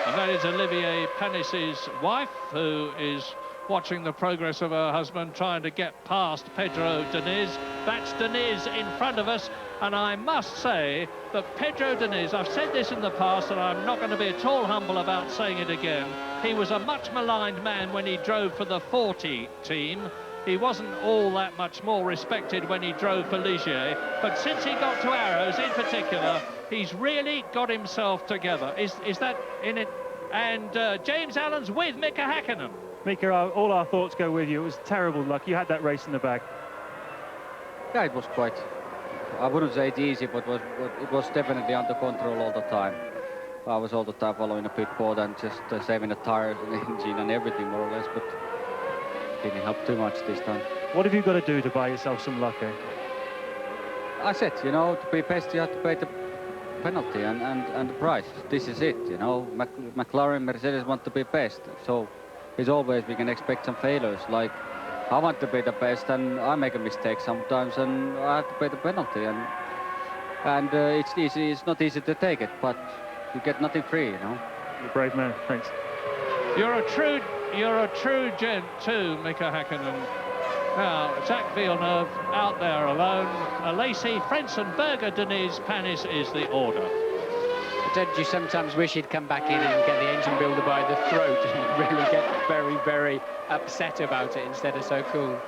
Speaker 4: And that is Olivier Panis's wife, who is watching the progress of her husband, trying to get past Pedro Diniz. That's Diniz in front of us, and I must say that Pedro Diniz, I've said this in the past, and I'm not going to be at all humble about saying it again, he was a much maligned man when he drove for the 40 team. He wasn't all that much more respected when he drove for Ligier, but since he got to Arrows in particular, he's really got himself together. Is that in it? And James Allen's with Mika Hakkinen.
Speaker 5: Mika, all our thoughts go with you. It was terrible luck. You had that race in the bag.
Speaker 10: Yeah, it was quite, I wouldn't say it's easy, but it was definitely under control all the time. I was all the time following the pit board and just saving the tires and the engine and everything more or less, but didn't help too much this time. What have you got to do to buy yourself some luck, eh? I said, you know, to be best you have to pay the penalty and the price. This is it, you know. McLaren, Mercedes want to be best, so it's always we can expect some failures. Like I want to be the best and I make a mistake sometimes and I have to pay the penalty, and it's easy. It's not easy to take it, but you get nothing free, you know.
Speaker 5: You're a brave man. Thanks.
Speaker 4: You're a true gent too, Mika Hakkinen. Now, Jacques Villeneuve out there alone. Lacey, Frentzen, Berger, Diniz, Panis is the order.
Speaker 3: Don't you sometimes wish he'd come back in and get the engine builder by the throat and really get very, very upset about it instead of so cool?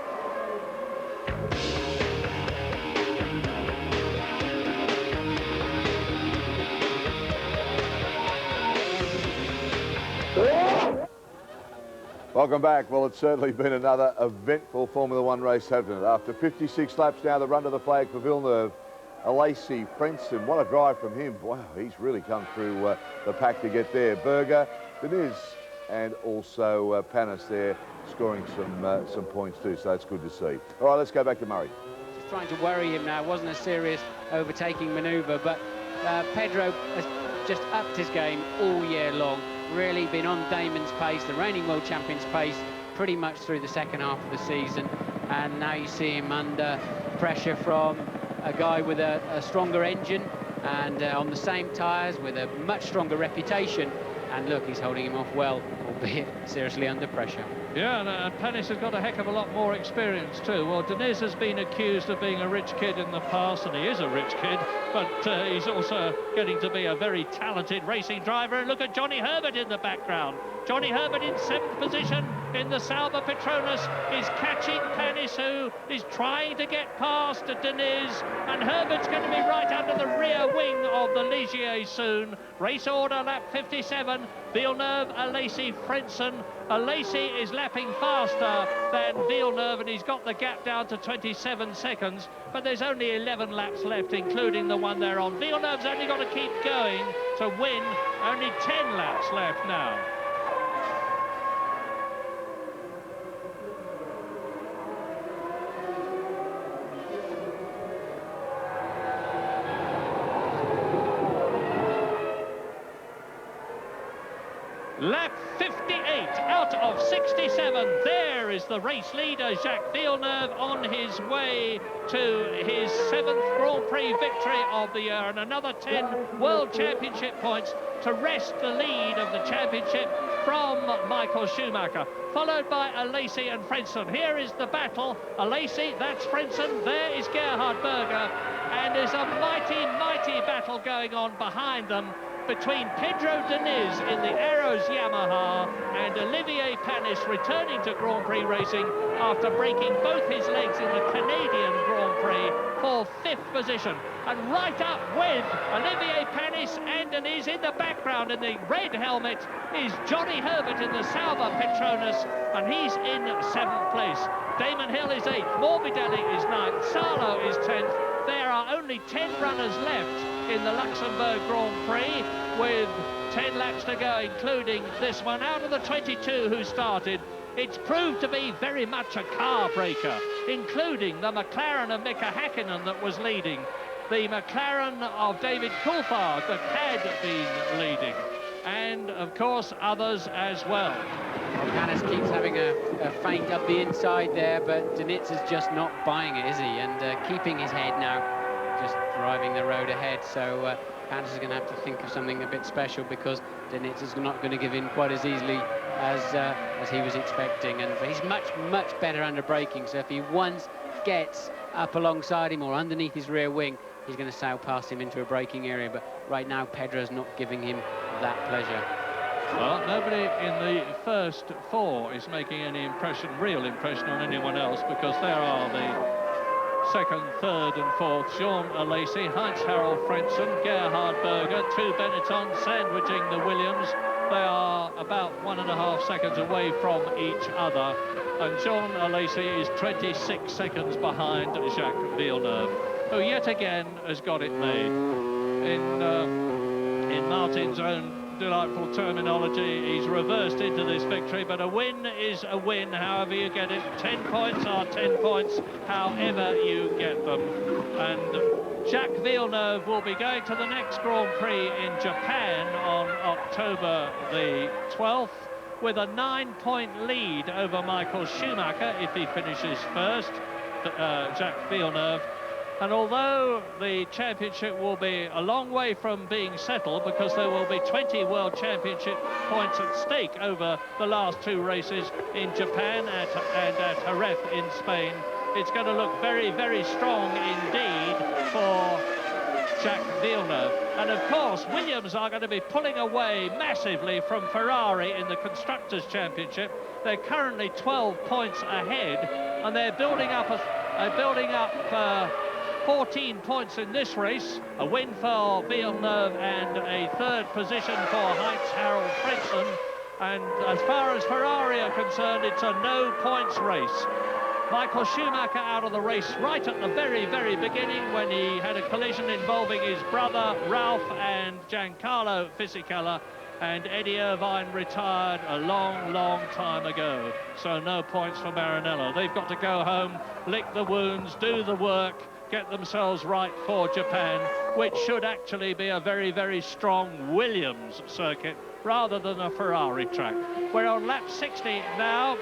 Speaker 1: Welcome back. Well, it's certainly been another eventful Formula One race, hasn't it? After 56 laps now, the run to the flag for Villeneuve. Lacey, Frentzen, what a drive from him. Wow, he's really come through the pack to get there. Berger, Diniz, and also Panis there scoring some points too, so that's good to see. All right, let's go back to Murray.
Speaker 3: Just trying to worry him now. It wasn't a serious overtaking manoeuvre, but Pedro has just upped his game all year long. Really been on Damon's pace, the reigning world champion's pace, pretty much through the second half of the season. And now you see him under pressure from a guy with a stronger engine and on the same tyres with a much stronger reputation. And look, he's holding him off well, albeit seriously under pressure.
Speaker 4: Yeah, and Panis has got a heck of a lot more experience too. Well, Diniz has been accused of being a rich kid in the past, and he is a rich kid, but he's also getting to be a very talented racing driver. And look at Johnny Herbert in the background. Johnny Herbert in 7th position in the Sauber Petronas is catching Panis, who is trying to get past Diniz, and Herbert's going to be right under the rear wing of the Ligier soon. Race order, lap 57, Villeneuve, Lacey, Frentzen. Lacey is lapping faster than Villeneuve, and he's got the gap down to 27 seconds, but there's only 11 laps left, including the one they're on. Villeneuve's only got to keep going to win. Only 10 laps left now. Lap 58 out of 67. There is the race leader, Jacques Villeneuve, on his way to his 7th Grand Prix victory of the year, and another 10 World Championship points to wrest the lead of the championship from Michael Schumacher, followed by Alesi and Frentzen. Here is the battle. Alesi, that's Frentzen, there is Gerhard Berger, and there's a mighty, mighty battle going on behind them between Pedro Diniz in the Arrows Yamaha and Olivier Panis, returning to Grand Prix racing after breaking both his legs in the Canadian Grand Prix, for 5th position. And right up with Olivier Panis and Diniz in the background in the red helmet is Johnny Herbert in the Sauber Petronas, and he's in 7th place. Damon Hill is 8th, Morbidelli is 9th, Salo is 10th. There are only 10 runners left in the Luxembourg Grand Prix, with 10 laps to go, including this one. Out of the 22 who started, it's proved to be very much a car breaker, including the McLaren of Mika Häkkinen that was leading, the McLaren of David Coulthard that had been leading, and of course others as well.
Speaker 3: Panis keeps having a feint up the inside there, but Diniz is just not buying it, is he? And keeping his head now, just driving the road ahead. So Panis is going to have to think of something a bit special, because Diniz is not going to give in quite as easily as he was expecting. And he's much, much better under braking. So if he once gets up alongside him or underneath his rear wing, he's going to sail past him into a braking area. But right now, Pedro's not giving him that pleasure.
Speaker 4: Well, nobody in the first 4 is making any impression, real impression on anyone else, because there are the 2nd, 3rd and 4th, Jean Alesi, Heinz-Harald Frentzen, Gerhard Berger, 2 Benetton sandwiching the Williams. They are about 1.5 seconds away from each other, and Jean Alesi is 26 seconds behind Jacques Villeneuve, who yet again has got it made. In Martin's own delightful terminology, he's reversed into this victory, but a win is a win, however you get it. 10 points are 10 points, however you get them. And Jacques Villeneuve will be going to the next Grand Prix in Japan on October the 12th, with a 9-point lead over Michael Schumacher if he finishes first, Jacques Villeneuve. And although the championship will be a long way from being settled, because there will be 20 World Championship points at stake over the last 2 races in Japan and at Jerez in Spain, it's going to look very, very strong indeed for Jacques Villeneuve. And of course, Williams are going to be pulling away massively from Ferrari in the Constructors' Championship. They're currently 12 points ahead, and they're building up 14 points in this race, a win for Villeneuve and a 3rd position for Heinz-Harald Frentzen. And as far as Ferrari are concerned, it's a no-points race. Michael Schumacher out of the race right at the very, very beginning, when he had a collision involving his brother Ralph and Giancarlo Fisichella, and Eddie Irvine retired a long, long time ago. So no points for Maranello. They've got to go home, lick the wounds, do the work, get themselves right for Japan, which should actually be a very, very strong Williams circuit rather than a Ferrari track. We're on lap 60 now,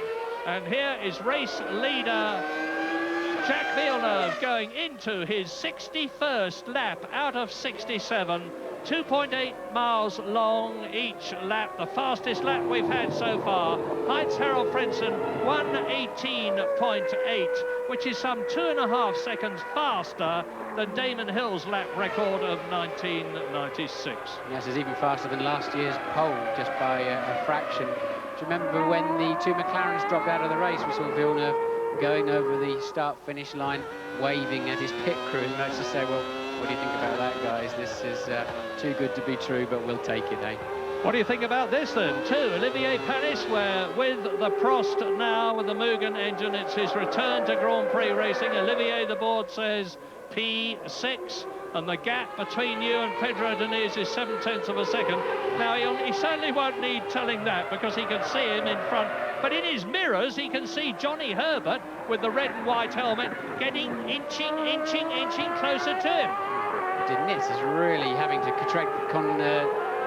Speaker 4: and here is race leader Jacques Villeneuve going into his 61st lap out of 67. 2.8 miles long each lap, the fastest lap we've had so far. Heinz-Harald Frentzen, 1:18.8, which is some 2.5 seconds faster than Damon Hill's lap record of 1996.
Speaker 3: Yes, it's even faster than last year's pole, just by a fraction. Do you remember when the 2 McLarens dropped out of the race? We saw Villeneuve going over the start-finish line, waving at his pit crew, and I just say, well, what do you think about that, guys? This is too good to be true, but we'll take it, eh?
Speaker 4: What do you think about this, then? 2, Olivier Panis, where with the Prost now, with the Mugen engine, it's his return to Grand Prix racing. Olivier, the board says, P6, and the gap between you and Pedro Diniz is 0.7 of a second. Now, he certainly won't need telling that, because he can see him in front. But in his mirrors, he can see Johnny Herbert with the red and white helmet getting inching closer to him.
Speaker 3: Diniz is really having to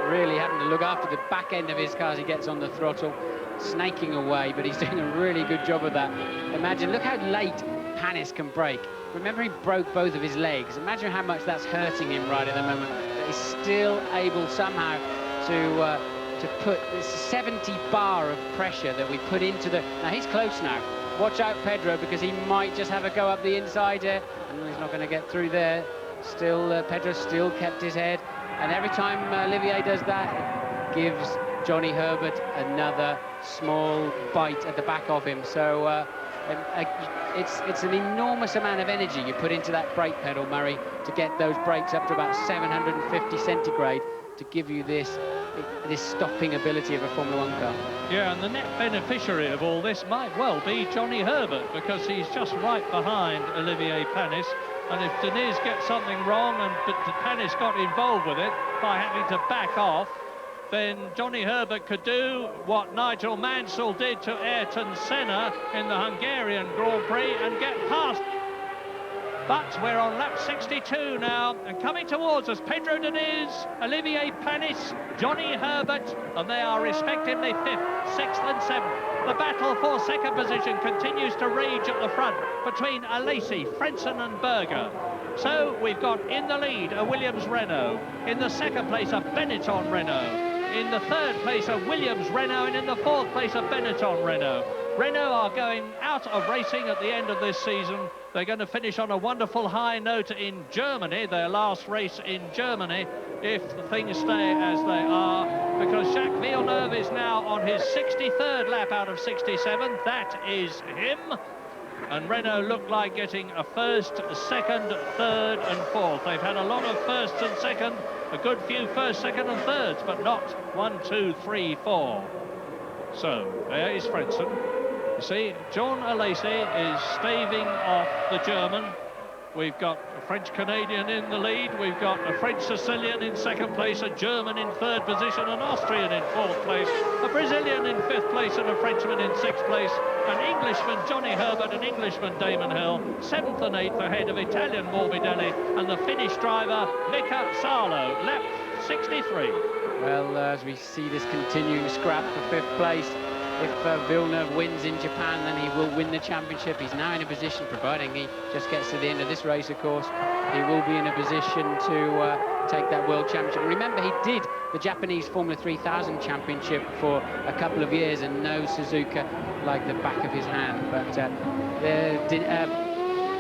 Speaker 3: really having to look after the back end of his car as he gets on the throttle, snaking away, but he's doing a really good job of that. Imagine, look how late Panis can brake. Remember, he broke both of his legs. Imagine how much that's hurting him right at the moment. But he's still able somehow to put this 70 bar of pressure that we put into the... Now, he's close now. Watch out, Pedro, because he might just have a go up the inside here, and he's not going to get through there. Still, Pedro still kept his head, and every time Olivier does that, it gives Johnny Herbert another small bite at the back of him. So it's an enormous amount of energy you put into that brake pedal, Murray, to get those brakes up to about 750 centigrade to give you this stopping ability of a Formula 1 car.
Speaker 4: Yeah, and the net beneficiary of all this might well be Johnny Herbert, because he's just right behind Olivier Panis. And if Diniz gets something wrong and Panis got involved with it by having to back off, then Johnny Herbert could do what Nigel Mansell did to Ayrton Senna in the Hungarian Grand Prix and get past. But we're on lap 62 now, and coming towards us, Pedro Diniz, Olivier Panis, Johnny Herbert, and they are respectively 5th, 6th and 7th. The battle for second position continues to rage at the front between Alesi, Frentzen and Berger. So we've got in the lead a Williams-Renault, in the second place a Benetton-Renault, in the third place a Williams-Renault, and in the fourth place a Benetton-Renault. Renault are going out of racing at the end of this season. They're going to finish on a wonderful high note in Germany, their last race in Germany, if things stay as they are, because Jacques Villeneuve is now on his 63rd lap out of 67. That is him. And Renault look like getting a first, second, third and fourth. They've had a lot of firsts and second, a good few first, second and thirds, but not 1, 2, 3, 4. So there is Frentzen. You see, John Alesi is staving off the German. We've got a French-Canadian in the lead. We've got a French-Sicilian in second place, a German in third position, an Austrian in fourth place, a Brazilian in fifth place, and a Frenchman in sixth place, an Englishman, Johnny Herbert, an Englishman, Damon Hill, 7th and 8th ahead of Italian Morbidelli, and the Finnish driver, Mika Salo, lap 63.
Speaker 3: Well, as we see this continuing scrap for 5th place, if Villeneuve wins in Japan, then he will win the championship. He's now in a position, providing he just gets to the end of this race, of course, he will be in a position to take that world championship. Remember, he did the Japanese Formula 3000 championship for a couple of years and knows Suzuka like the back of his hand. But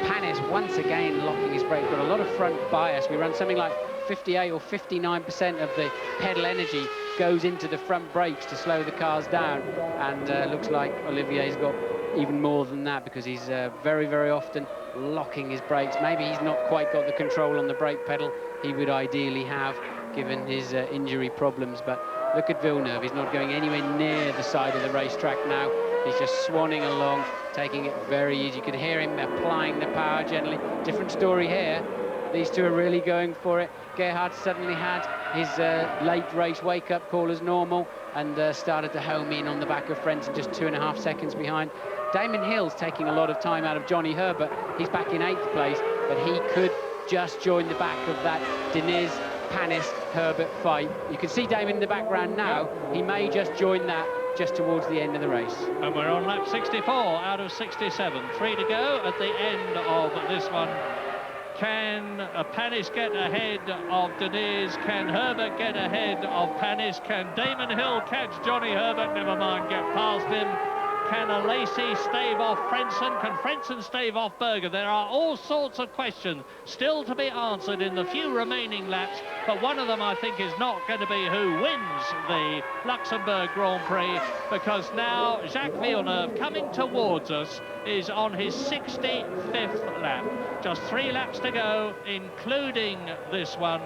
Speaker 3: Panis, once again, locking his brake, got a lot of front bias. We run something like 58 or 59% of the pedal energy goes into the front brakes to slow the cars down, and looks like Olivier's got even more than that, because he's very, very often locking his brakes. Maybe he's not quite got the control on the brake pedal he would ideally have, given his injury problems. But look at Villeneuve, he's not going anywhere near the side of the racetrack now. He's just swanning along, taking it very easy. You could hear him applying the power gently. Different story here. These two are really going for it. Gerhard suddenly had his late race wake-up call as normal and started to home in on the back of Frentzen, just 2.5 seconds behind. Damon Hill's taking a lot of time out of Johnny Herbert. He's back in 8th place, but he could just join the back of that Diniz, Panis, Herbert fight. You can see Damon in the background now. He may just join that just towards the end of the race.
Speaker 4: And we're on lap 64 out of 67. 3 to go at the end of this one. Can Panis get ahead of Diniz? Can Herbert get ahead of Panis? Can Damon Hill catch Johnny Herbert? Never mind, get past him. Can Alesi stave off Frentzen? Can Frentzen stave off Berger? There are all sorts of questions still to be answered in the few remaining laps, but one of them, I think, is not going to be who wins the Luxembourg Grand Prix, because now Jacques Villeneuve, coming towards us, is on his 65th lap. Just 3 laps to go, including this one.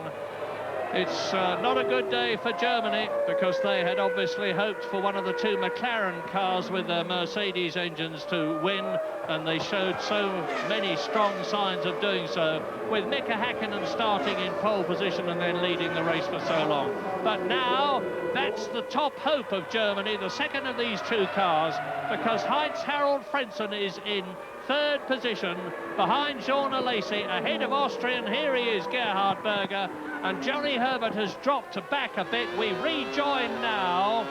Speaker 4: It's not a good day for Germany, because they had obviously hoped for one of the 2 McLaren cars with their Mercedes engines to win, and they showed so many strong signs of doing so, with Mika Häkkinen starting in pole position and then leading the race for so long. But now, that's the top hope of Germany, the second of these 2 cars, because Heinz-Harald Frentzen is in third position behind Jean Alesi, ahead of Austrian. Here he is, Gerhard Berger, and Johnny Herbert has dropped back a bit. We rejoin now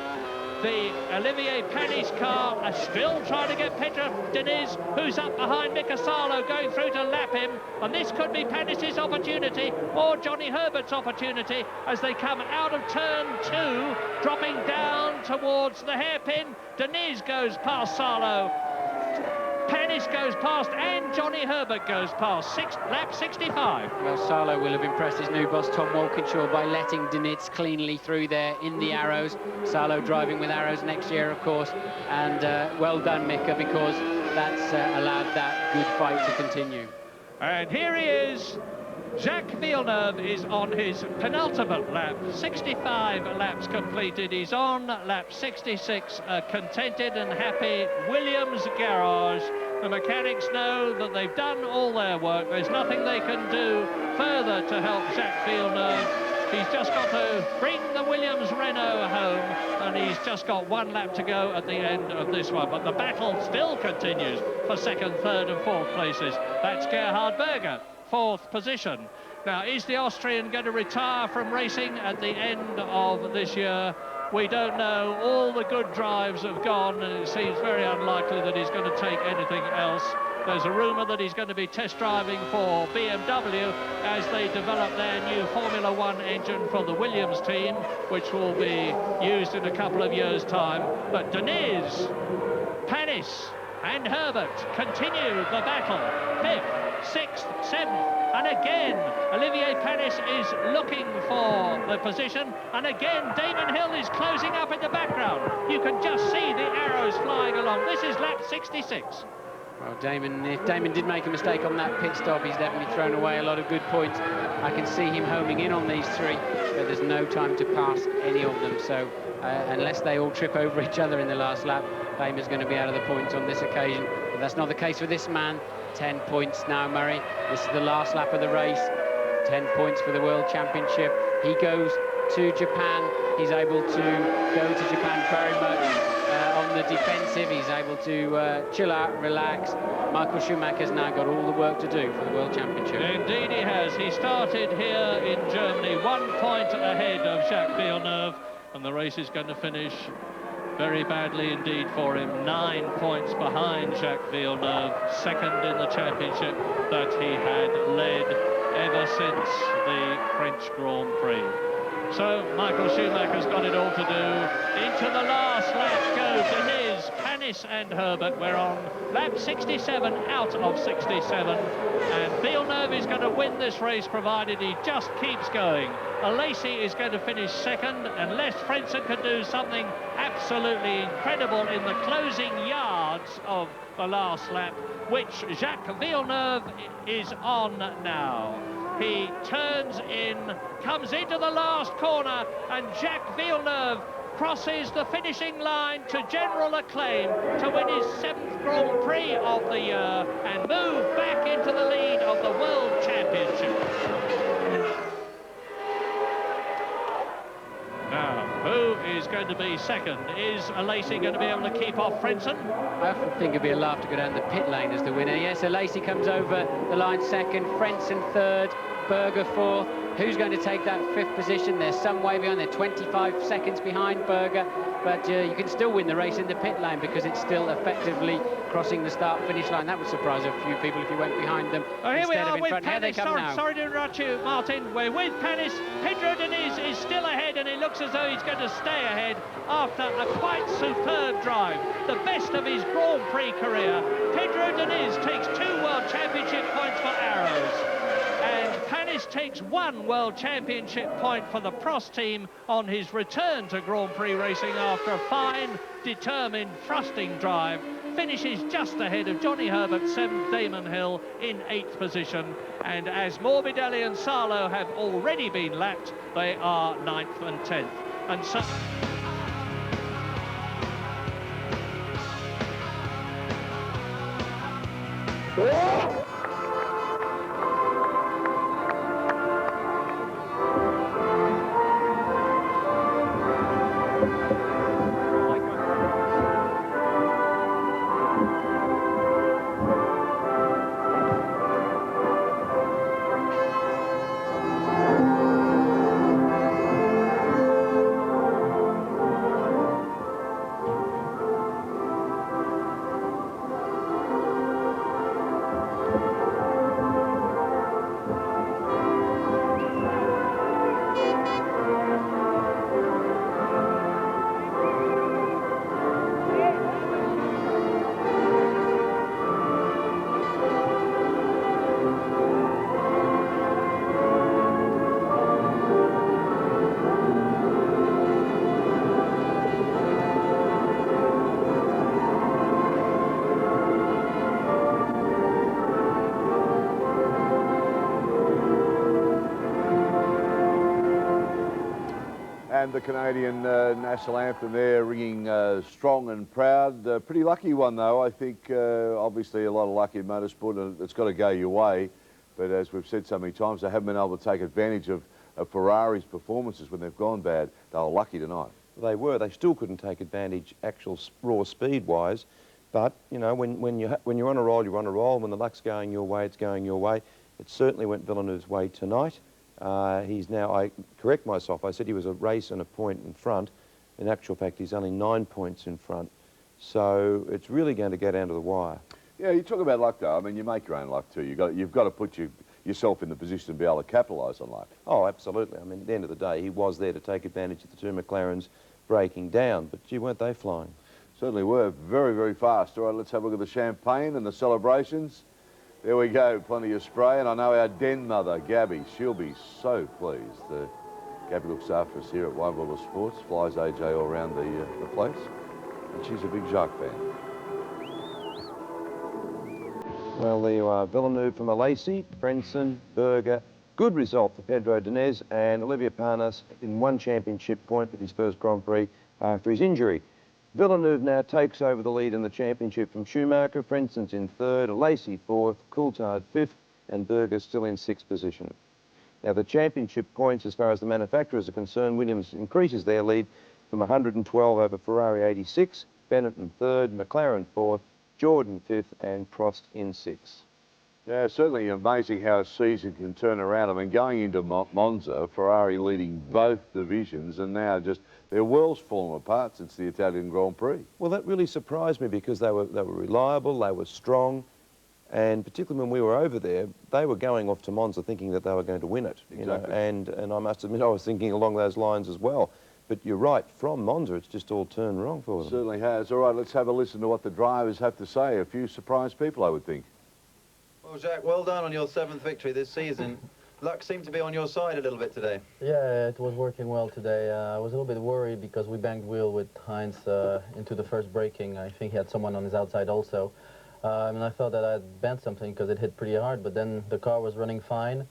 Speaker 4: the Olivier Panis car, are still trying to get Petra Diniz, who's up behind Mika Salo, going through to lap him, and this could be Panis's opportunity or Johnny Herbert's opportunity as they come out of turn 2, dropping down towards the hairpin. Diniz goes past Salo, Panis goes past, and Johnny Herbert goes past. Lap 65.
Speaker 3: Well, Salo will have impressed his new boss, Tom Walkinshaw, by letting Diniz cleanly through there in the arrows. Salo driving with arrows next year, of course. And well done, Mika, because that's allowed that good fight to continue.
Speaker 4: And here he is. Jacques Villeneuve is on his penultimate lap, 65 laps completed. He's on lap 66, a contented and happy Williams garage. The mechanics know that they've done all their work. There's nothing they can do further to help Jacques Villeneuve. He's just got to bring the Williams Renault home, and he's just got one lap to go at the end of this one. But the battle still continues for second, third and fourth places. That's Gerhard Berger, fourth position. Now, is the Austrian going to retire from racing at the end of this year? We don't know. All the good drives have gone, and it seems very unlikely that he's going to take anything else. There's a rumour that he's going to be test driving for BMW as they develop their new Formula One engine for the Williams team, which will be used in a couple of years' time. But Diniz, Panis and Herbert continue the battle. 5th, 6th, 7th, and again Olivier Panis is looking for the position, and again Damon Hill is closing up in the background. You can just see the arrows flying along. This is lap 66.
Speaker 3: Well, if Damon did make a mistake on that pit stop, he's definitely thrown away a lot of good points. I can see him homing in on these three, but there's no time to pass any of them. So unless they all trip over each other in the last lap, Damon's going to be out of the points on this occasion. But that's not the case for this man. 10 points now, Murray. This is the last lap of the race. 10 points for the World Championship. He goes to Japan. He's able to go to Japan very much on the defensive. He's able to chill out, relax. Michael Schumacher's now got all the work to do for the World Championship.
Speaker 4: Indeed he has. He started here in Germany 1 point ahead of Jacques Villeneuve, and the race is going to finish very badly indeed for him. 9 points behind Jacques Villeneuve, second in the championship that he had led ever since the French Grand Prix. So Michael Schumacher's got it all to do. Into the last lap go Diniz, Panis and Herbert. We're on lap 67 out of 67. And Villeneuve is going to win this race provided he just keeps going. Alesi is going to finish second unless Frentzen can do something absolutely incredible in the closing yards of the last lap, which Jacques Villeneuve is on now. He turns in, comes into the last corner, and Jacques Villeneuve crosses the finishing line to general acclaim to win his 7th Grand Prix of the year and move back into the lead of the World Championship. Now, who is going to be second? Is Alesi going to be able to keep off Frentzen?
Speaker 3: I often think it'd be a laugh to go down the pit lane as the winner. Yes, Alesi comes over the line second, Frentzen third, Berger fourth. Who's going to take that 5th position? They're some way behind. They're 25 seconds behind Berger, but you can still win the race in the pit lane because it's still effectively crossing the start-finish line. That would surprise a few people if you went behind them.
Speaker 4: Oh, here we are with
Speaker 3: Here they
Speaker 4: Panis.
Speaker 3: come now.
Speaker 4: Sorry to interrupt you, Martin. We're with Panis. Pedro Diniz is still ahead, and it looks as though he's going to stay ahead after a quite superb drive. The best of his Grand Prix career. Pedro Diniz takes 2 World Championship points for arrows. And Panis takes 1 World Championship point for the Prost team on his return to Grand Prix racing after a fine, determined, thrusting drive. Finishes just ahead of Johnny Herbert, 7th, Damon Hill in 8th position. And as Morbidelli and Salo have already been lapped, they are 9th and 10th. And so...
Speaker 1: And the Canadian national anthem there, ringing strong and proud. Pretty lucky one, though. I think, obviously, a lot of luck in motorsport, and it's got to go your way. But as we've said so many times, they haven't been able to take advantage of Ferrari's performances when they've gone bad. They were lucky tonight.
Speaker 2: They were. They still couldn't take advantage, actual raw speed-wise. But, you know, when you're on a roll, you're on a roll. When the luck's going your way, it's going your way. It certainly went Villeneuve's way tonight. He's now, I correct myself, I said he was a race and a point in front. In actual fact, he's only 9 points in front. So it's really going to go down to the wire.
Speaker 1: Yeah, you talk about luck, though. I mean, you make your own luck, too. You've got to put yourself in the position to be able to capitalise on luck.
Speaker 2: Oh, absolutely. I mean, at the end of the day, he was there to take advantage of the two McLarens breaking down. But, gee, weren't they flying?
Speaker 1: Certainly were. Very, very fast. All right, let's have a look at the champagne and the celebrations. There we go, plenty of spray, and I know our den mother, Gabby, she'll be so pleased. Gabby looks after us here at Wide World of Sports, flies AJ all around the place, and she's a big Jacques fan.
Speaker 2: Well, there you are. Villeneuve from Alesi, Frentzen, Berger. Good result for Pedro Diniz, and Olivier Panis in one championship point with his first Grand Prix after his injury. Villeneuve now takes over the lead in the championship from Schumacher. Frentzen's in third, Alesi fourth, Coulthard fifth, and Berger still in sixth position. Now, the championship points, as far as the manufacturers are concerned, Williams increases their lead from 112 over Ferrari 86, Benetton third, McLaren fourth, Jordan fifth, and Prost in sixth.
Speaker 1: Yeah, certainly amazing how a season can turn around. I mean, going into Monza, Ferrari leading both divisions, and now just their world's fallen apart since the Italian Grand Prix.
Speaker 2: Well, that really surprised me because they were reliable, they were strong, and particularly when we were over there, they were going off to Monza thinking that they were going to win it.
Speaker 1: Exactly.
Speaker 2: You know, and I must admit I was thinking along those lines as well. But you're right, from Monza, it's just all turned wrong for them.
Speaker 1: Certainly has. All right, let's have a listen to what the drivers have to say. A few surprised people, I would think.
Speaker 11: Well, Jacques, well done on your 7th victory this season. Luck seemed to be on your side a little bit today.
Speaker 12: Yeah, it was working well today. I was a little bit worried because we banged wheel with Heinz into the first braking. I think he had someone on his outside also. And I thought that I'd bent something because it hit pretty hard, but then the car was running fine,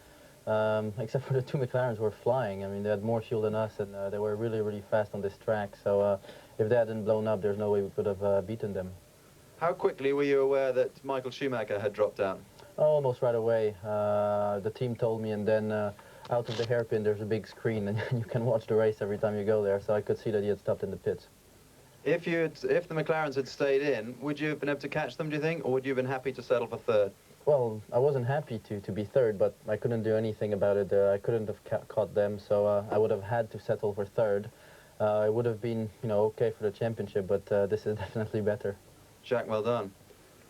Speaker 12: except for the two McLarens were flying. I mean, they had more fuel than us, and they were really, really fast on this track. So if they hadn't blown up, there's no way we could have beaten them.
Speaker 11: How quickly were you aware that Michael Schumacher had dropped out?
Speaker 12: Almost right away. The team told me, and then out of the hairpin there's a big screen, and you can watch the race every time you go there, so I could see that he had stopped in the pits.
Speaker 11: If the McLarens had stayed in, would you have been able to catch them, do you think, or would you have been happy to settle for third?
Speaker 12: Well, I wasn't happy to be third, but I couldn't do anything about it. I couldn't have caught them, so I would have had to settle for third. It would have been, you know, okay for the championship, but this is definitely better.
Speaker 11: Jacques, well done.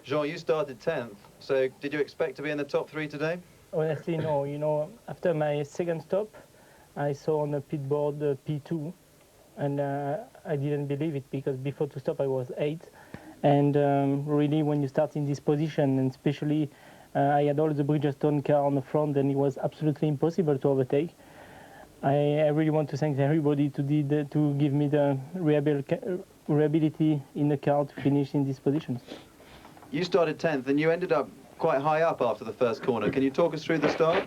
Speaker 11: Jean, you started 10th, so did you expect to be in the top 3 today?
Speaker 13: Honestly, no. You know, after my second stop, I saw on the pit board P2, and I didn't believe it because before to stop I was 8th. And really, when you start in this position, and especially I had all the Bridgestone car on the front, and it was absolutely impossible to overtake. I really want to thank everybody to give me the reliability in the car to finish in these positions.
Speaker 11: You started 10th, and you ended up quite high up after the first corner. Can you talk us through the start?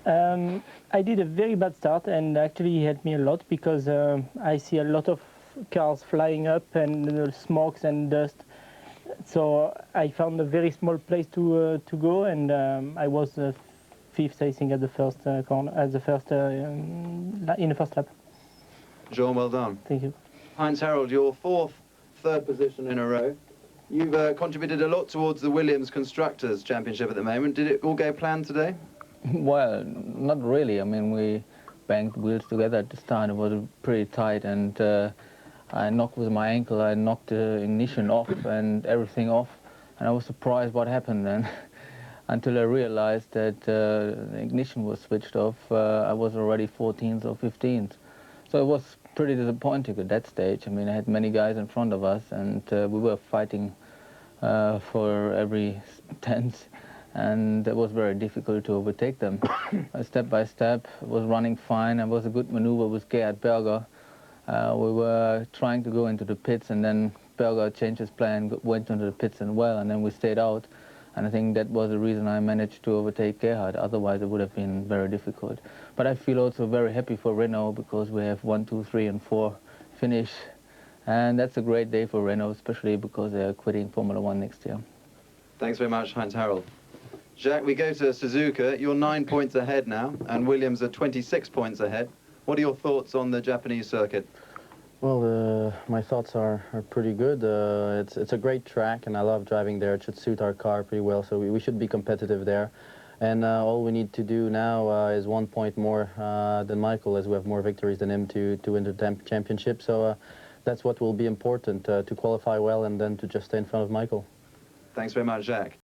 Speaker 13: I did a very bad start, and actually it helped me a lot because I see a lot of cars flying up and smokes and dust. So I found a very small place to go, and I was 5th, I think, at the first corner, in the first lap.
Speaker 11: Jean, well done.
Speaker 13: Thank you.
Speaker 11: Heinz Harald, your 4th third position in a row. You've contributed a lot towards the Williams Constructors' Championship at the moment. Did it all go planned today?
Speaker 12: Well, not really. I mean, we banged wheels together at the start. It was pretty tight, and I knocked with my ankle. I knocked the ignition off and everything off, and I was surprised what happened then. Until I realized that the ignition was switched off, I was already 14th or 15th. So it was pretty disappointing at that stage. I mean, I had many guys in front of us, and we were fighting for every tenth, and it was very difficult to overtake them. Step by step, it was running fine. It was a good maneuver with Gerhard Berger. We were trying to go into the pits, and then Berger changed his plan, went into the pits and well, and then we stayed out. And I think that was the reason I managed to overtake Gerhard. Otherwise, it would have been very difficult. But I feel also very happy for Renault because we have 1, 2, 3, and 4 finish. And that's a great day for Renault, especially because they're quitting Formula 1 next year.
Speaker 11: Thanks very much, Heinz-Harald. Jacques, we go to Suzuka. You're 9 points ahead now, and Williams are 26 points ahead. What are your thoughts on the Japanese circuit?
Speaker 14: Well, my thoughts are pretty good. It's a great track, and I love driving there. It should suit our car pretty well, so we should be competitive there. And all we need to do now is 1 point more than Michael, as we have more victories than him to win the championship. So that's what will be important, to qualify well and then to just stay in front of Michael.
Speaker 11: Thanks very much, Jacques.